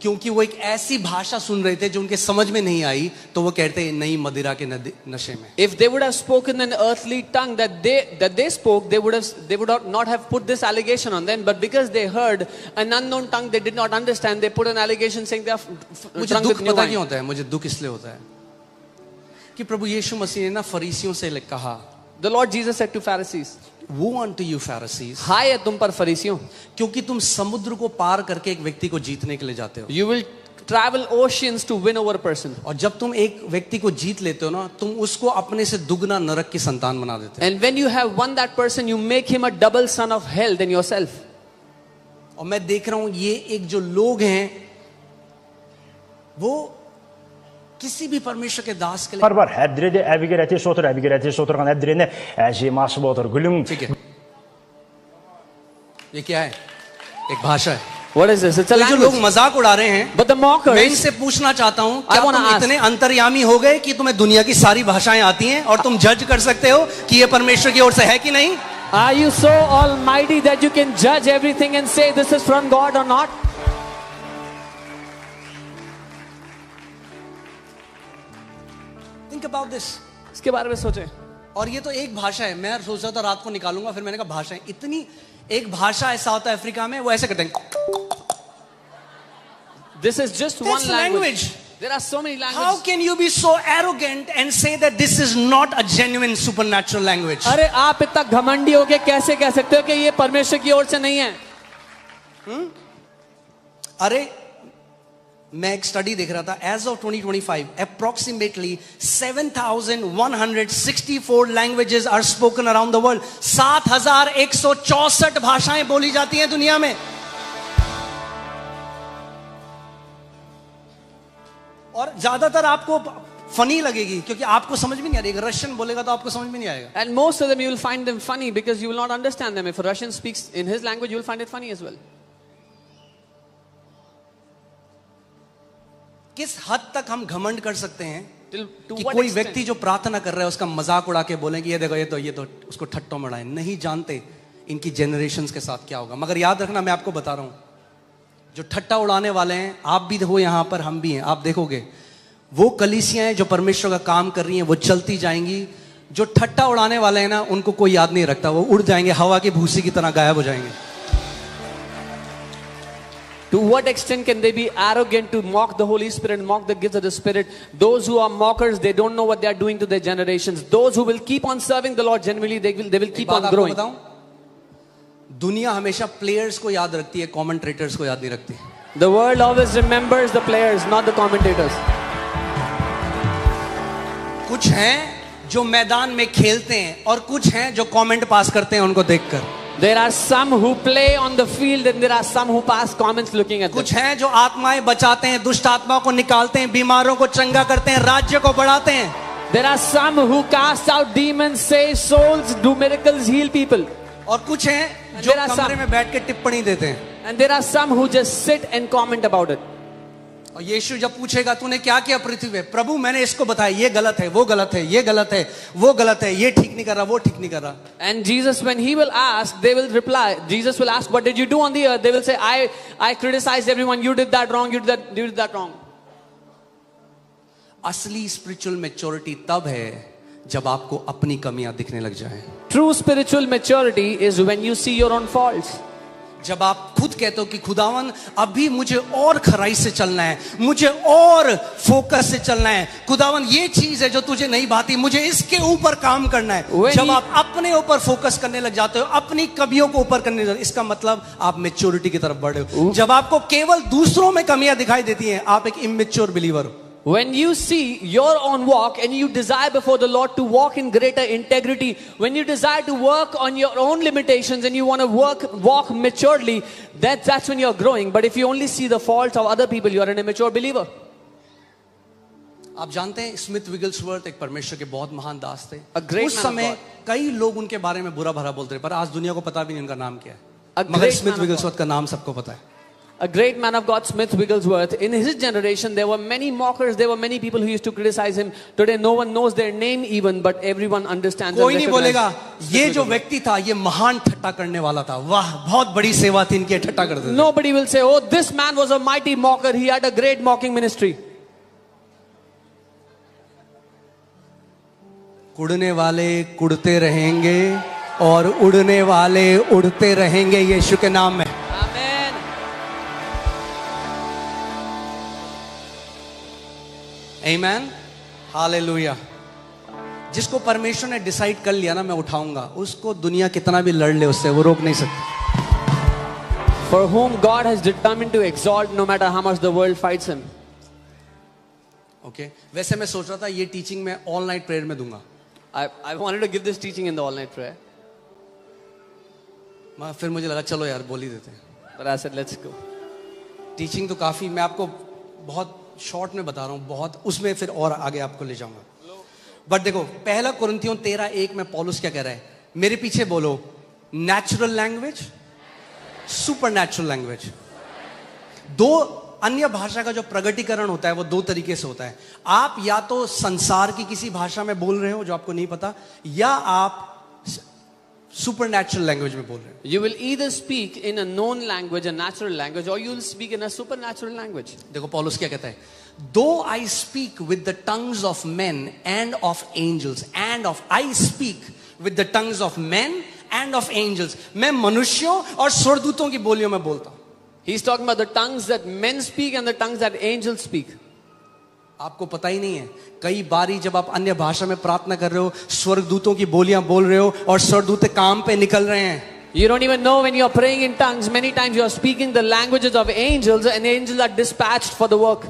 A: क्योंकि वो एक ऐसी भाषा सुन रहे थे जो उनके समझ में नहीं आई, तो वो कहते हैं नई मदिरा के नशे में.
B: If they would have spoken an earthly tongue that they spoke, they would not have put this allegation on them. But because they heard an unknown tongue they did not understand, they put an allegation saying they are
A: मुझे
B: drunk
A: दुख
B: with new
A: पता
B: wine.
A: क्यों होता है? मुझे दुख इसलिए होता है कि प्रभु यीशु मसीह ने ना फरीसियों से कहा,
B: The Lord Jesus said to Pharisees,
A: वो unto you Pharisees,
B: हाय है तुम पर फरीसियों,
A: क्योंकि तुम समुद्र को पार करके एक व्यक्ति को जीतने के लिए जाते हो।
B: you will travel oceans to win over a person.
A: और जब तुम एक व्यक्ति को जीत लेते हो ना, तुम उसको अपने से दुगना नरक की संतान बना देते
B: And when you have won that person, you make him a double son of hell than yourself.
A: हो। और मैं देख रहा हूं ये एक जो लोग हैं वो किसी भी परमेश्वर के दास के लिए
C: бар әбдіреде әбігер әтес отырған әбдірене әжем ашып отыр гүлім.
A: ठीक है। ये क्या है? एक भाषा है।
B: What is this? It's a
A: तो जो लोग
B: language.
A: मजाक उड़ा रहे हैं,
B: But the
A: मैं
B: mockers,
A: इनसे पूछना चाहता हूं,
B: I
A: क्या
B: wanna
A: तुम
B: ask.
A: इतने अंतर्यामी हो गए कि तुम्हें दुनिया की सारी भाषाएं आती हैं और तुम जज कर सकते हो कि ये परमेश्वर की ओर से है कि नहीं?
B: are you so almighty that you can judge everything and say this is from God or not?
A: Think about this.
B: इसके बारे में सोचें.
A: और ये तो एक भाषा है। मैं सोच रहा था रात को निकालूंगा, फिर मैंने कहा भाषा है इतनी, एक भाषा है साउथ अफ्रीका में, वो ऐसे करते हैं।
B: This is just
A: That's
B: one language.
A: language.
B: There are so many
A: How
B: languages.
A: can you be so arrogant and say that this is not a genuine supernatural language?
B: अरे आप इतना घमंडी होके कैसे कह सकते हो कि ये परमेश्वर की ओर से नहीं है?
A: अरे मैं एक स्टडी देख रहा था, as of 2025 approximately 7,164 languages are spoken around the world. 7,164 भाषाएं बोली जाती हैं दुनिया में। और ज्यादातर आपको फनी लगेगी क्योंकि आपको समझ में नहीं आ रही। अगर रशियन बोलेगा तो आपको समझ में नहीं आएगा।
B: And most of them you will find them funny because you will not understand them. If a Russian speaks in his language, you will find it funny as well.
A: किस हद तक हम घमंड कर सकते हैं
B: To
A: कि
B: what
A: कोई
B: extent?
A: व्यक्ति जो प्रार्थना कर रहा है उसका मजाक उड़ा के बोलें कि ये देखो ये तो उसको ठट्टों में उड़ाएं। नहीं जानते इनकी जनरेशंस के साथ क्या होगा। मगर याद रखना, मैं आपको बता रहा हूं, जो ठट्टा उड़ाने वाले हैं, आप भी हो यहां पर, हम भी हैं, आप देखोगे वो कलीसियाएं जो परमेश्वर का काम कर रही हैं वो चलती जाएंगी। जो ठट्टा उड़ाने वाले हैं ना, उनको कोई याद नहीं रखता, वो उड़ जाएंगे, हवा की भूसी की तरह गायब हो जाएंगे।
B: To what extent can they be arrogant to mock the Holy Spirit, mock the gifts of the Spirit? Those who are mockers, they don't know what they are doing to their generations. Those who will keep on serving the Lord, genuinely, they will keep on growing.
A: बताऊं, दुनिया हमेशा players को याद रखती है, commentators को याद नहीं रखती।
B: The world always remembers the players, not the commentators.
A: कुछ हैं जो मैदान में खेलते हैं और कुछ हैं जो कमेंट पास करते हैं उनको देखकर।
B: There are some who play on the field and there are some who pass comments looking at them.
A: कुछ हैं जो आत्माएं बचाते हैं, दुष्ट आत्माओं को निकालते हैं, बीमारों को चंगा करते हैं, राज्य को बढ़ाते हैं।
B: There are some who cast out demons, save souls, do miracles, heal people.
A: और कुछ हैं जो
B: there are
A: कमरे
B: some-
A: में बैठ के टिप्पणी देते हैं।
B: And there are some who just sit and comment about it.
A: और यीशु जब पूछेगा तूने क्या किया पृथ्वी पे, प्रभु मैंने इसको बताया, ये गलत है, वो गलत है, ये गलत है, वो गलत है, ये ठीक नहीं कर रहा, वो ठीक नहीं कर रहा।
B: And Jesus, when he will ask, they will reply. Jesus will ask, what did you do on the earth? They will say, I criticized everyone. You did that wrong. You did that wrong.
A: असली spiritual maturity तब है जब आपको अपनी कमियां दिखने लग जाएं।
B: True spiritual maturity is when you see your own faults.
A: जब आप खुद कहते हो कि खुदावन अभी मुझे और खराई से चलना है, मुझे और फोकस से चलना है, खुदावन ये चीज है जो तुझे नहीं भाती, मुझे इसके ऊपर काम करना है।
B: When
A: जब
B: he-
A: आप अपने ऊपर फोकस करने लग जाते हो, अपनी कमियों को ऊपर करने लग जाते हो, इसका मतलब आप मैच्योरिटी की तरफ बढ़े हो। जब आपको केवल दूसरों में कमियां दिखाई देती हैं, आप एक इमेच्योर बिलीवर हो।
B: When you see your own walk and you desire before the Lord to walk in greater integrity, when you desire to work on your own limitations and you want to walk maturely, that's when you're growing. But if you only see the faults of other people, you are an immature believer.
A: आप जानते हैं Smith Wigglesworth एक परमेश्वर के बहुत महान दास थे।
B: A great
A: उस
B: man of
A: समय
B: God.
A: कई लोग उनके बारे में बुरा भला बोलते रहे, पर आज दुनिया को पता भी नहीं उनका नाम क्या
B: A
A: है। मगर
B: great
A: Smith
B: man of
A: Wigglesworth का नाम सबको पता है।
B: A great man of God, Smith Wigglesworth. In his generation, there were many mockers. There were many people who used to criticize him. Today, no one knows their name even, but everyone understands.
A: कोई
B: and
A: नहीं बोलेगा
B: recognizes
A: ये
B: Smith
A: जो
B: Wigglesworth.
A: व्यक्ति था ये महान ठट्टा करने वाला था, वाह बहुत बड़ी सेवा थी इनकी, ठट्टा करते थे।
B: Nobody will say, oh, this man was a mighty mocker. He had a great mocking ministry.
A: कुड़ने वाले कुड़ते रहेंगे और उड़ने वाले उड़ते रहेंगे यीशु के नाम में।
B: Amen.
A: आमीन, हालेलुया। जिसको परमेश्वर ने डिसाइड कर लिया ना मैं उठाऊंगा, उसको दुनिया कितना भी लड़ ले उससे वो रोक नहीं सकती.
B: For whom God has determined to exalt, no matter how much the world fights him.
A: Okay वैसे मैं सोच रहा था ये टीचिंग मैं ऑल नाइट प्रेयर में दूंगा.
B: I wanted to give this teaching in the all-night prayer,
A: फिर मुझे लगा चलो यार बोल ही देते हैं.
B: but I said, let's go.
A: Teaching तो काफी मैं आपको बहुत शॉर्ट में बता रहा हूँ, बहुत उसमें फिर और आगे आपको ले जाऊंगा. बट देखो पहला कुरिन्थियों 13:1 में पौलुस क्या कह रहा है, मेरे पीछे बोलो, natural language, super natural language. दो अन्य भाषा का जो प्रगटीकरण होता है वो दो तरीके से होता है. आप या तो संसार की किसी भाषा में बोल रहे हो जो आपको नहीं पता, या आप सुपर नेचुरल लैंग्वेज में बोल रहे हो.
B: You will either speak in a known language, a natural language, or you will speak in a supernatural language.
A: देखो पौलुस क्या कहता है, though I speak with the tongues of men and of angels, and of I speak with the tongues of men and of angels. मैं मनुष्यों और स्वर्गदूतों की बोलियों में बोलता हूं.
B: He's talking about the tongues that men speak and the tongues that angels speak.
A: आपको पता ही नहीं है, कई बारी जब आप अन्य भाषा में प्रार्थना कर रहे हो, स्वर्गदूतों की बोलियां बोल रहे हो और स्वर्गदूत काम पे निकल रहे हैं.
B: You don't even know when you're praying in tongues. Many times you're speaking the languages of angels and angels are dispatched for the work.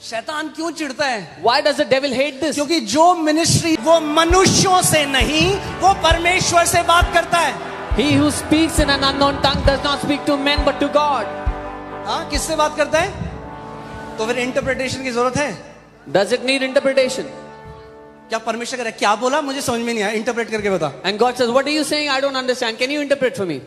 A: शैतान क्यों चिढ़ता है?
B: Why does the devil hate this?
A: क्योंकि जो मिनिस्ट्री वो मनुष्यों से नहीं, वो परमेश्वर से बात करता है.
B: He who speaks in an unknown tongue does not speak to men but to God.
A: हाँ किससे बात करता है? तो फिर इंटरप्रिटेशन की जरूरत है.
B: Does it need interpretation?
A: क्या परमेश्वर कह रहा है, क्या बोला मुझे समझ में नहीं आया, इंटरप्रेट करके बता.
B: And God says, what are you saying? I don't understand. Can you interpret for me?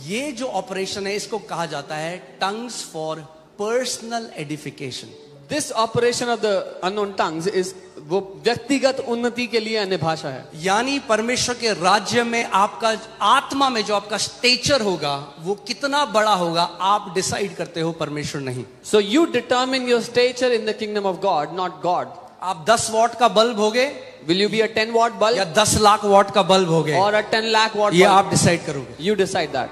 A: ये जो ऑपरेशन है इसको कहा जाता है tongues for personal edification.
B: This operation of the unknown tongues is वो व्यक्तिगत उन्नति के लिए अन्य भाषा है.
A: यानी परमेश्वर के राज्य में आपका आत्मा में जो आपका स्टेचर होगा वो कितना बड़ा होगा आप डिसाइड करते हो, परमेश्वर नहीं.
B: So you determine your stature in the kingdom of God, not God.
A: आप 10 वॉट का बल्ब होगे,
B: Will you be a 10 watt bulb
A: या 10 लाख वॉट का बल्ब होगे,
B: or a 10 lakh watt
A: ये
B: bulb?
A: आप डिसाइड करोगे.
B: You decide that.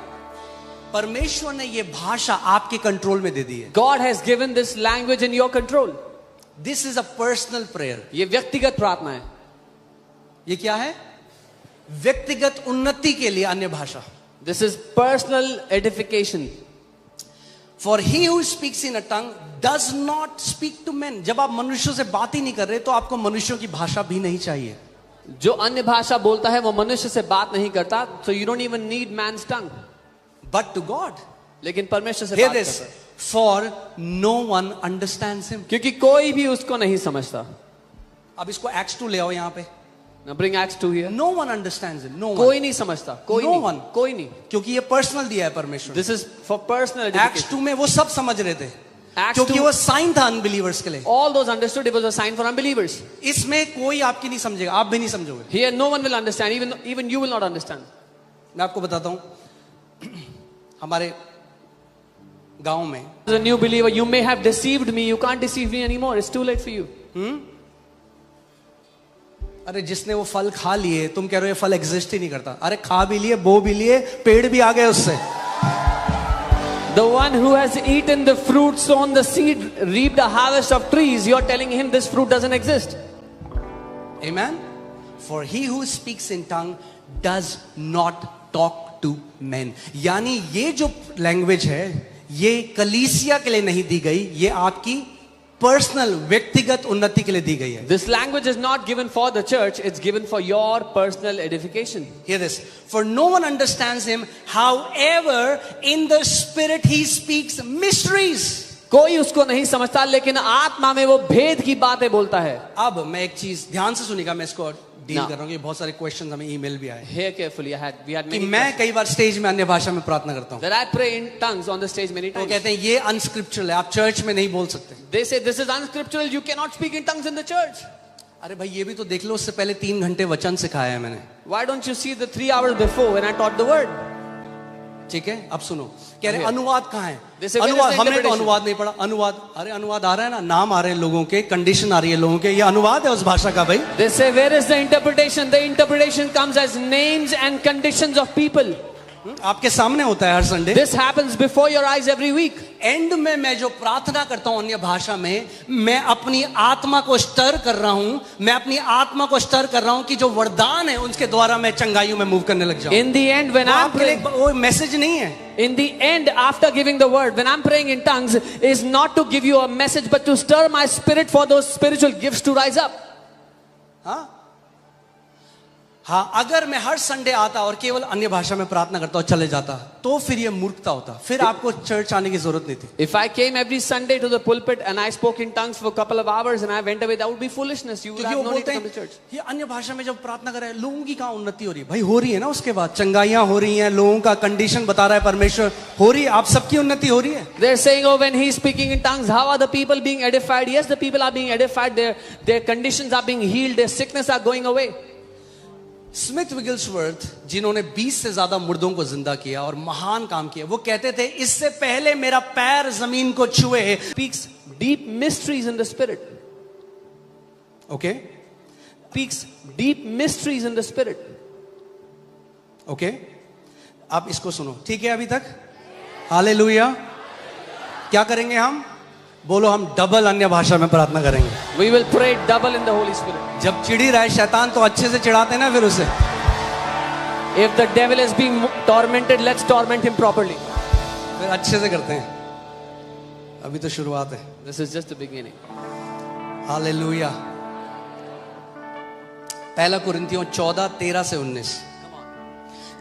A: परमेश्वर ने ये भाषा आपके कंट्रोल में दे दी है.
B: God has given this language in your control.
A: This is a personal prayer.
B: ये व्यक्तिगत प्रार्थना है.
A: ये क्या है? व्यक्तिगत उन्नति के लिए अन्य भाषा.
B: This is personal edification.
A: For he who speaks in a tongue does not speak to men. जब आप मनुष्यों से बात ही नहीं कर रहे तो आपको मनुष्यों की भाषा भी नहीं चाहिए.
B: जो अन्य भाषा बोलता है वो मनुष्य से बात नहीं करता, so you don't even need man's tongue.
A: But to God,
B: लेकिन परमेश्वर से
A: hear
B: बात
A: this,
B: करता है.
A: for no one understands him.
B: क्योंकि कोई भी उसको नहीं समझता.
A: अब इसको Acts 2 ले आओ यहाँ पे.
B: Now bring Acts 2 here.
A: No one understands him. No one.
B: कोई नहीं समझता. कोई
A: No
B: नहीं.
A: one.
B: कोई नहीं.
A: क्योंकि ये पर्सनल दिया है परमेश्वर.
B: This is for personal
A: Acts
B: edification.
A: 2 में वो सब समझ रहे थे,
B: Acts
A: क्योंकि
B: 2
A: वो साइन था अनबिलीवर्स के लिए.
B: all those understood it was a sign for unbelievers.
A: इसमें कोई आपकी नहीं समझेगा, आप भी नहीं समझोगे.
B: Here no one will understand, even you will not understand.
A: मैं आपको बताता हूं, हमारे गांव में
B: As a new believer, you may have deceived me. You can't deceive me anymore. It's too late for you.
A: अरे जिसने वो फल खा लिए, तुम कह रहे हो ये फल एग्जिस्ट ही नहीं करता. अरे खा भी लिए, बो भी लिए, पेड़ भी आ गए उससे.
B: The one who has eaten the fruit, sown the seed, reaped a harvest of trees, you're telling him this fruit doesn't exist.
A: Amen. For he who speaks in tongue does not talk to men. यानी ये जो language है ये कलीसिया के लिए नहीं दी गई, ये आपकी पर्सनल व्यक्तिगत उन्नति के लिए दी गई है.
B: This language is not given for the church, it's given for your personal edification.
A: Hear this. For no one understands him, however in the spirit he speaks mysteries.
B: कोई उसको नहीं समझता, लेकिन आत्मा में वो भेद की बातें बोलता है.
A: अब मैं एक चीज ध्यान से सुनिएगा, मैं इसको डील
B: ना.
A: कर रहा हूँ. बहुत सारे क्वेश्चन हमें ईमेल भी आए
B: Hear carefully. We had
A: कि
B: many
A: मैं
B: questions.
A: कई बार स्टेज में अन्य भाषा में प्रार्थना करता हूँ.
B: That I pray in tongues on the stage many
A: वो
B: times.
A: कहते हैं ये अनस्क्रिप्चुरल है, आप चर्च में नहीं बोल सकते.
B: They say this is unscriptural. You cannot speak in tongues in the church.
A: अरे भाई ये भी तो देख लो, उससे पहले 3 घंटे वचन सिखाया है मैंने.
B: Why don't you see the 3 hours before when I taught the word?
A: ठीक है, अब सुनो. कह रहे
B: Here.
A: अनुवाद कहाँ है?
B: They say, where is
A: अनुवाद,
B: the
A: हमने तो
B: interpretation?
A: अनुवाद नहीं पढ़ा. अनुवाद, अरे अनुवाद आ रहा है ना, नाम आ रहे हैं लोगों के, कंडीशन आ रही है लोगों के, ये अनुवाद है उस भाषा का भाई.
B: They say, where is the interpretation? The interpretation comes as names and conditions of people.
A: आपके सामने होता है हर Sunday.
B: This happens before your eyes every week.
A: End में मैं जो प्रार्थना करता हूं अन्य भाषा में, मैं अपनी आत्मा को स्टर कर रहा हूं, मैं अपनी आत्मा को स्टर कर रहा हूं कि जो वरदान है उनके द्वारा मैं चंगाइयों में मूव करने लग जाऊं।
B: In the end, when I'm
A: आपके लिए
B: praying,
A: वो मैसेज नहीं है।
B: in the end, after giving the word, when I'm praying in tongues, is not to give you a message, but to stir my spirit for those spiritual gifts to rise up.
A: हाँ, अगर मैं हर Sunday आता और केवल अन्य भाषा में प्रार्थना करता और चले जाता, तो फिर ये मूर्खता होता, फिर आपको चर्च आने की जरूरत नहीं थी।
B: If I came every Sunday to the pulpit and I spoke in tongues for a couple of hours and I went away, that would be foolishness. You would
A: क्योंकि
B: have
A: वो
B: no need
A: बोलते
B: to come to
A: हैं
B: church.
A: ये अन्य भाषा में जब प्रार्थना कर रहे हैं, लोगों की कहाँ उन्नति हो रही है? भाई हो रही है ना, उसके बाद चंगाइयां हो रही हैं, लोगों का कंडीशन बता रहा है परमेश्वर, हो रही है, आप सबकी उन्नति हो रही है।
B: They're saying, oh, when he's speaking in tongues, how are the people being edified? Yes, the people are being edified. Their conditions are being healed. Their sickness are going away.
A: Smith Wigglesworth, जिन्होंने 20 से ज्यादा मुर्दों को जिंदा किया और महान काम किया, वो कहते थे इससे पहले मेरा पैर जमीन को छुए,
B: Speaks deep mysteries in the spirit.
A: Okay
B: Speaks deep mysteries in the spirit.
A: Okay, आप इसको सुनो, ठीक है? अभी तक हालेलुया। क्या करेंगे हम? बोलो, हम डबल अन्य भाषा में प्रार्थना करेंगे।
B: We will pray double in the Holy Spirit.
A: जब चिढ़ी रहा है शैतान तो अच्छे से चिढ़ाते हैं ना फिर उसे।
B: If the devil is being tormented, let's torment him properly.
A: फिर अच्छे से करते हैं। अभी तो शुरुआत है।
B: This is just the beginning.
A: Hallelujah. पहला कुरिन्थियों 14:13 से 19।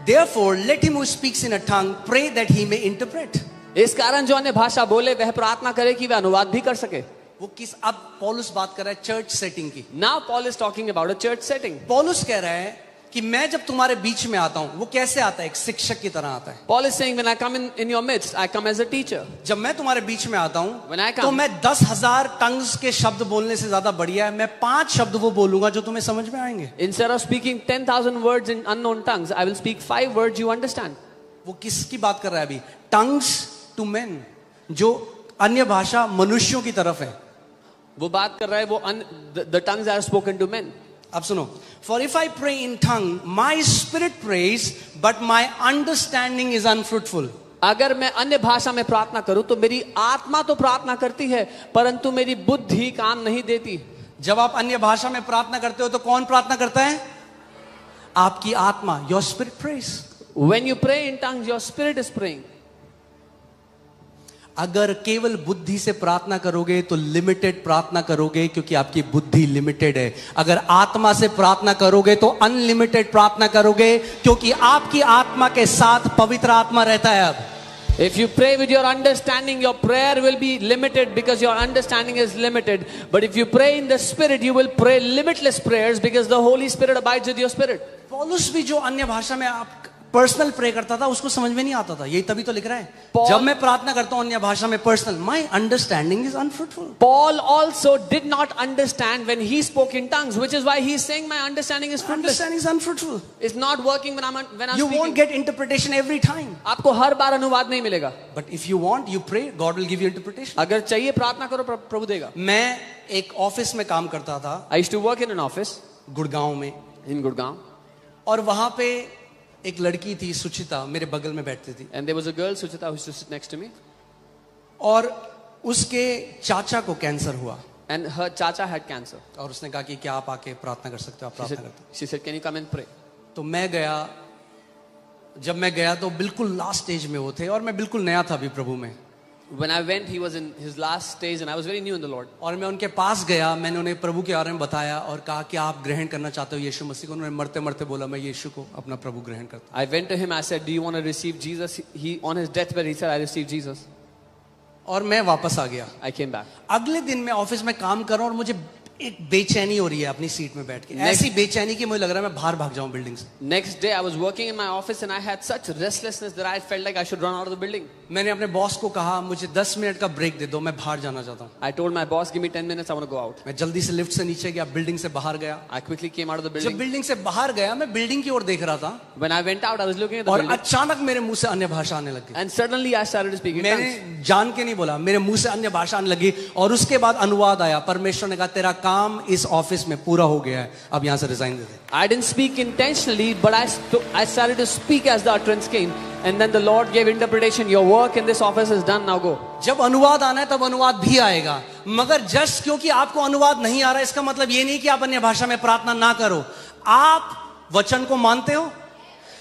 A: Therefore, let him who speaks in a tongue pray that he may interpret.
B: इस कारण जो अन्य भाषा बोले वह प्रार्थना करे कि वह अनुवाद भी कर सके।
A: वो किस, अब पौलुस बात कर रहा है चर्च सेटिंग की।
B: Now Paul is talking about a church setting.
A: पौलुस कह रहा है कि मैं जब तुम्हारे बीच में आता हूं, वो कैसे आता है? एक शिक्षक की तरह आता है।
B: Paul is saying, when I come in your midst, I come as a teacher.
A: जब मैं तुम्हारे बीच में आता हूं,
B: When I come,
A: तो मैं 10,000 टंग्स के शब्द बोलने से ज्यादा बढ़िया है मैं 5 शब्द वो बोलूंगा जो तुम्हें समझ में आएंगे।
B: instead of speaking 10,000 words in unknown tongues, I will speak 5 words you understand.
A: वो किसकी बात कर रहा है अभी? टंग्स टू मेन, जो अन्य भाषा मनुष्यों की तरफ है।
B: वो बात कर रहा है वो the tongues are spoken to men.
A: अब सुनो, for if I pray in tongue, my spirit prays, but my understanding is unfruitful.
B: अगर मैं अन्य भाषा में प्रार्थना करूं तो मेरी आत्मा तो प्रार्थना करती है परंतु मेरी बुद्धि काम नहीं देती।
A: जब आप अन्य भाषा में प्रार्थना करते हो तो कौन प्रार्थना करता है? आपकी आत्मा, your spirit prays.
B: When you pray in tongues, your spirit is praying.
A: अगर केवल बुद्धि से प्रार्थना करोगे तो लिमिटेड प्रार्थना करोगे, क्योंकि आपकी बुद्धि लिमिटेड है। अगर आत्मा से प्रार्थना करोगे तो अनलिमिटेड प्रार्थना करोगे, क्योंकि आपकी आत्मा के साथ पवित्र आत्मा रहता है। अब
B: If you pray with your understanding, your prayer will be limited because your understanding is limited. But if you pray in the Spirit, you will pray limitless prayers because the Holy Spirit abides with your spirit.
A: पौलुस भी जो अन्य भाषा में आप personal pray करता था उसको समझ में नहीं आता था, यही तभी तो लिख रहा है
B: Paul,
A: जब मैं प्रार्थना करता हूं अन्य भाषा में personal, my understanding is unfruitful.
B: Paul also did not understand when he spoke in tongues, which is why he is saying my understanding is fruitless.
A: Understanding is unfruitful.
B: It's not working when I'm
A: You
B: speaking.
A: won't get interpretation every time.
B: आपको हर बार अनुवाद नहीं मिलेगा।
A: But if you want, you pray, God will give you interpretation.
B: अगर चाहिए प्रार्थना करो, प्रभु देगा।
A: मैं एक ऑफिस में काम करता था
B: I used to work in an office
A: Gurgaon में,
B: in Gurgaon,
A: और वहां पे एक लड़की थी सुचिता, मेरे बगल में बैठती थी,
B: and there was a girl Suchita who used to sit next to me,
A: और उसके चाचा को कैंसर हुआ,
B: and her chacha had cancer.
A: और उसने कहा कि क्या आप आके प्रार्थना कर सकते हो? आप प्रार्थना करते
B: She said, "Can you come and pray?"
A: हो? तो मैं गया। जब मैं गया तो बिल्कुल लास्ट स्टेज में वो थे और मैं बिल्कुल नया था अभी प्रभु में।
B: When I went, he was in his last stage, and I was very new in the Lord.
A: और मैं उनके पास गया, मैंने उन्हें प्रभु के बारे में बताया और कहा कि आप ग्रहण करना चाहते हो यीशु मसीह को? उन्होंने मरते मरते बोला मैं यीशु को अपना प्रभु ग्रहण करता हूं।
B: I went to him. I said, "Do you want to receive Jesus?" He, on his deathbed, he said, "I received Jesus."
A: और मैं वापस आ गया।
B: I came back.
A: अगले दिन मैं ऑफिस में काम कर रहा हूं और मुझे एक बेचैनी हो रही है अपनी सीट में बैठ के, ऐसी बेचैनी कि मुझे लग रहा है मैं बाहर भाग जाऊं बिल्डिंग से।
B: Next day, I was working in my office, and I had such restlessness that I felt like I should run out of the building.
A: मैंने अपने बॉस को कहा मुझे 10 मिनट का ब्रेक दे दो, मैं बाहर जाना चाहता हूं।
B: I told my boss, "Give me 10 minutes. I want to go out."
A: मैं जल्दी से लिफ्ट से नीचे गया, बिल्डिंग से बाहर गया।
B: I quickly came out of the
A: जब
B: building.
A: बिल्डिंग से बाहर गया मैं बिल्डिंग की ओर देख रहा था
B: When I went out, I was looking at the
A: और
B: building,
A: अचानक मेरे मुंह से अन्य भाषा आने लगी।
B: and suddenly I started to speak in tongues.
A: मैंने जान के नहीं बोला, मेरे मुंह से अन्य भाषा आने लगी और उसके बाद अनुवाद आया। परमेश्वर ने कहा तेरा काम इस ऑफिस में पूरा हो गया है, अब यहां से resign they they.
B: I didn't speak intentionally, but I started to speak as the utterance came. And then the Lord gave interpretation. Your work in this office is done. Now go.
A: जब अनुवाद आना है तब अनुवाद भी आएगा, मगर just क्योंकि आपको अनुवाद नहीं आ रहा है इसका मतलब ये नहीं कि आप अन्य भाषा में प्रार्थना ना करो। आप वचन को मानते हो,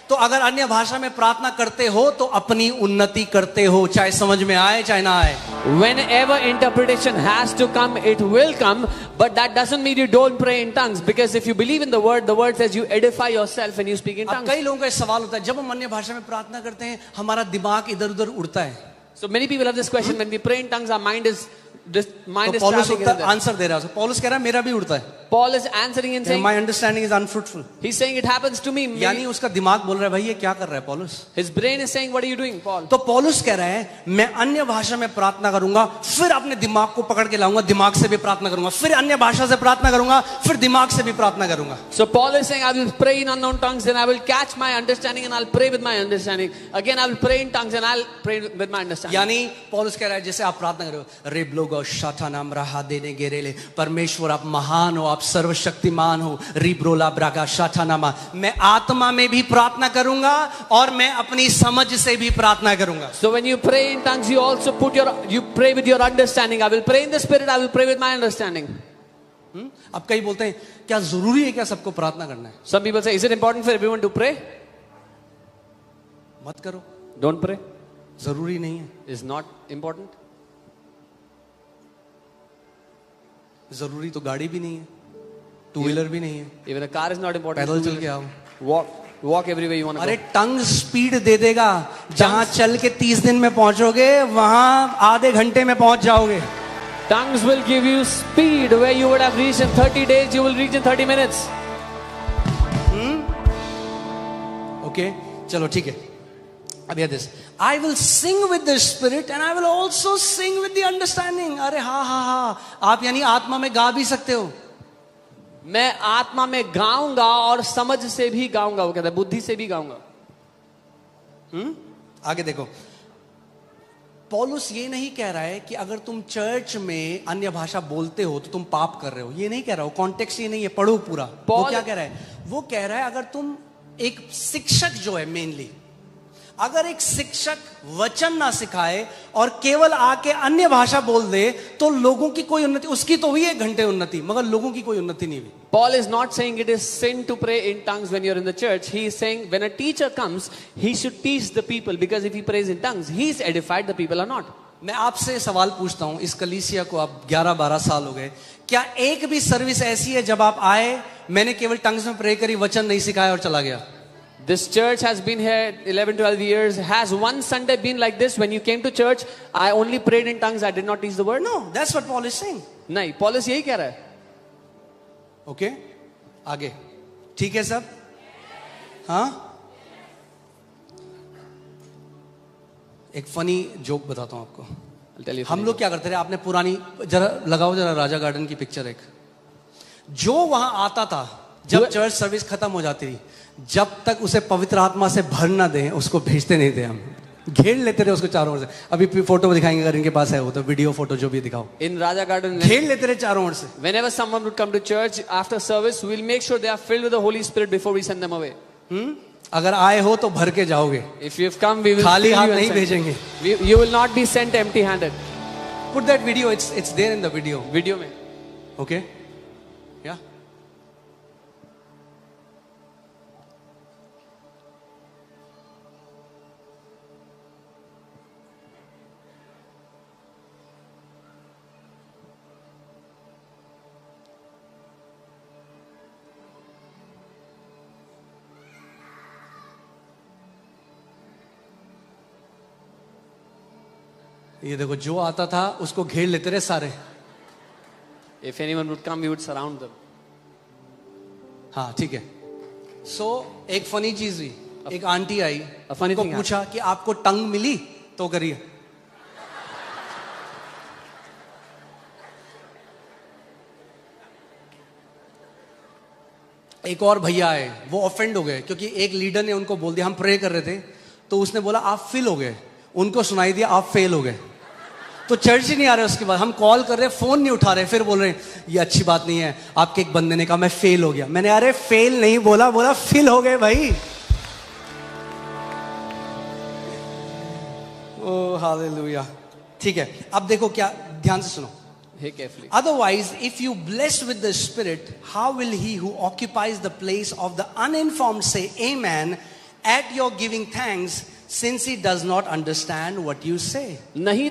A: तो अगर अन्य भाषा में प्रार्थना करते हो तो अपनी उन्नति करते हो, चाहे समझ में आए चाहे ना आए।
B: Whenever interpretation has to come, it will come, but that doesn't mean you don't pray in tongues, because if you believe in the word says you edify yourself when you speak in
A: अब
B: tongues.
A: कई लोगों का ये सवाल होता है, जब हम अन्य भाषा में प्रार्थना करते हैं हमारा दिमाग इधर उधर उड़ता है।
B: So many people have this question: when we pray in tongues, our mind is
A: तो पौलुस
B: traveling in there.
A: आंसर दे रहा है, पौलुस कह रहा है मेरा भी उड़ता है।
B: Paul is answering and saying,
A: My understanding is unfruitful.
B: he's saying it happens to me.
A: यानी उसका दिमाग बोल रहा है भाई ये क्या कर रहा है पौलुस।
B: His brain is saying, what are you doing, Paul?
A: तो पौलुस कह रहा है मैं अन्य भाषा में प्रार्थना करूंगा, फिर अपने दिमाग को पकड़ के लाऊंगा, दिमाग से भी प्रार्थना करूंगा, फिर अन्य भाषा से प्रार्थना करूंगा, फिर दिमाग से भी प्रार्थना करूंगा।
B: So Paul is saying, I will pray in unknown tongues, then I will catch my understanding and I'll pray with my understanding. Again, I will pray in tongues and I'll pray with my understanding.
A: यानी पौलुस कह रहा है जैसे आप प्रार्थना कर रहे हो, रेब लोगो शाथा नाम रहा देने गेरेले, परमेश्वर आप महान हो, आप सर्वशक्तिमान हो, रिब्रोला ब्रागा शाथा नामा, मैं आत्मा में भी प्रार्थना करूंगा और मैं अपनी समझ से भी प्रार्थना करूंगा।
B: So when you pray in tongues, you also you pray with your understanding. I will pray in the spirit, I will pray with my understanding.
A: अब कई बोलते हैं क्या जरूरी है क्या सबको प्रार्थना करना है?
B: Some people say, is it important for everyone to pray?
A: मत करो,
B: Don't pray.
A: जरूरी नहीं है।
B: Is not important.
A: जरूरी तो गाड़ी भी नहीं है, टू व्हीलर भी नहीं है,
B: Even a car is not important.
A: पैदल चल के आओ।
B: Walk everywhere you want to
A: अरे
B: go.
A: टंग स्पीड दे देगा, जहां चल के 30 दिन में पहुंचोगे वहां आधे घंटे में पहुंच जाओगे।
B: Tongues will give you speed where you would have reached in 30 days, you will reach in 30 minutes.
A: Okay चलो ठीक है। अब ये this, I will sing with the spirit and I will also sing with the understanding. अरे हाँ, आप यानी आत्मा में गा भी सकते हो।
B: मैं आत्मा में गाऊंगा और समझ से भी गाऊंगा, वो कहता है बुद्धि से भी गाऊंगा।
A: आगे देखो, पौलुस ये नहीं कह रहा है कि अगर तुम चर्च में अन्य भाषा बोलते हो तो तुम पाप कर रहे हो, ये नहीं कह रहा हो, कॉन्टेक्स्ट ये नहीं है, पढ़ो पूरा। वो क्या कह रहा है? वो कह रहा है अगर तुम एक शिक्षक जो है, मेनली अगर एक शिक्षक वचन ना सिखाए और केवल आके अन्य भाषा बोल दे तो लोगों की कोई उन्नति, उसकी तो हुई 1 घंटे उन्नति, मगर लोगों की कोई उन्नति नहीं हुई।
B: Paul is not saying it is sin to pray in tongues when you're in the church. He is saying when a teacher comes, he should teach the people, because if he prays in tongues, he is edified, the people are not.
A: मैं आपसे सवाल पूछता हूं, इस कलीसिया को आप 11-12 साल हो गए, क्या एक भी सर्विस ऐसी है जब आप आए मैंने केवल टंग्स में प्रे करी, वचन नहीं सिखाया और चला गया?
B: This church has been here 11-12 years. Has one Sunday been like this? When you came to church, I only prayed in tongues, I did not teach the word?
A: No, that's what Paul is saying.
B: नहीं, Paulus यही कह रहा है।
A: Okay आगे ठीक है सब? हाँ, एक फनी जोक बताता हूं आपको।
B: I'll tell you
A: हम लोग क्या करते थे, आपने पुरानी जरा लगाओ जरा राजा गार्डन की पिक्चर, एक जो वहां आता था जब चर्च सर्विस खत्म हो जाती थी, जब तक उसे पवित्र आत्मा से भर ना दें उसको भेजते नहीं थे, हम घेर लेते थे उसको चारों ओर से। अभी फोटो दिखाएंगे अगर इनके पास है वो, तो वीडियो फोटो जो भी दिखाओ।
B: In Raja Garden,
A: घेर लेते थे चारों ओर से।
B: whenever someone would come to church after service, we'll make sure they are filled with the Holy Spirit before we send them away.
A: अगर आए हो तो भर के जाओगे,
B: If you've come, we will
A: खाली
B: fill
A: हाथ
B: you and
A: नहीं
B: send.
A: भेजेंगे।
B: You will not be sent empty-handed.
A: Put that video, it's there in the video.
B: Video में।
A: Okay? Yeah. ये देखो, जो आता था उसको घेर लेते रहे सारे।
B: If anyone would come, we would surround them.
A: हाँ ठीक है। सो एक फनी चीज हुई, एक आंटी आई,
B: funny
A: को
B: thing
A: पूछा कि आपको टंग मिली, तो करिए। एक और भैया आए, वो ऑफेंड हो गए क्योंकि एक लीडर ने उनको बोल दिया, हम प्रे कर रहे थे तो उसने बोला आप फेल हो गए, उनको सुनाई दिया आप फेल हो गए, तो चर्च ही नहीं आ रहे। उसके बाद हम कॉल कर रहे, फोन नहीं उठा रहे, फिर बोल रहे ये अच्छी बात नहीं है, आपके एक बंदे ने कहा मैं फेल हो गया। मैंने अरे फेल नहीं बोला, बोला फेल हो गए भाई। Oh hallelujah. ठीक है, अब देखो क्या, ध्यान से सुनो।
B: Hear carefully.
A: Otherwise, if you bless with the Spirit, how will he who occupies the place of the uninformed say amen at your giving thanks, since he does not understand what you say?
B: नहीं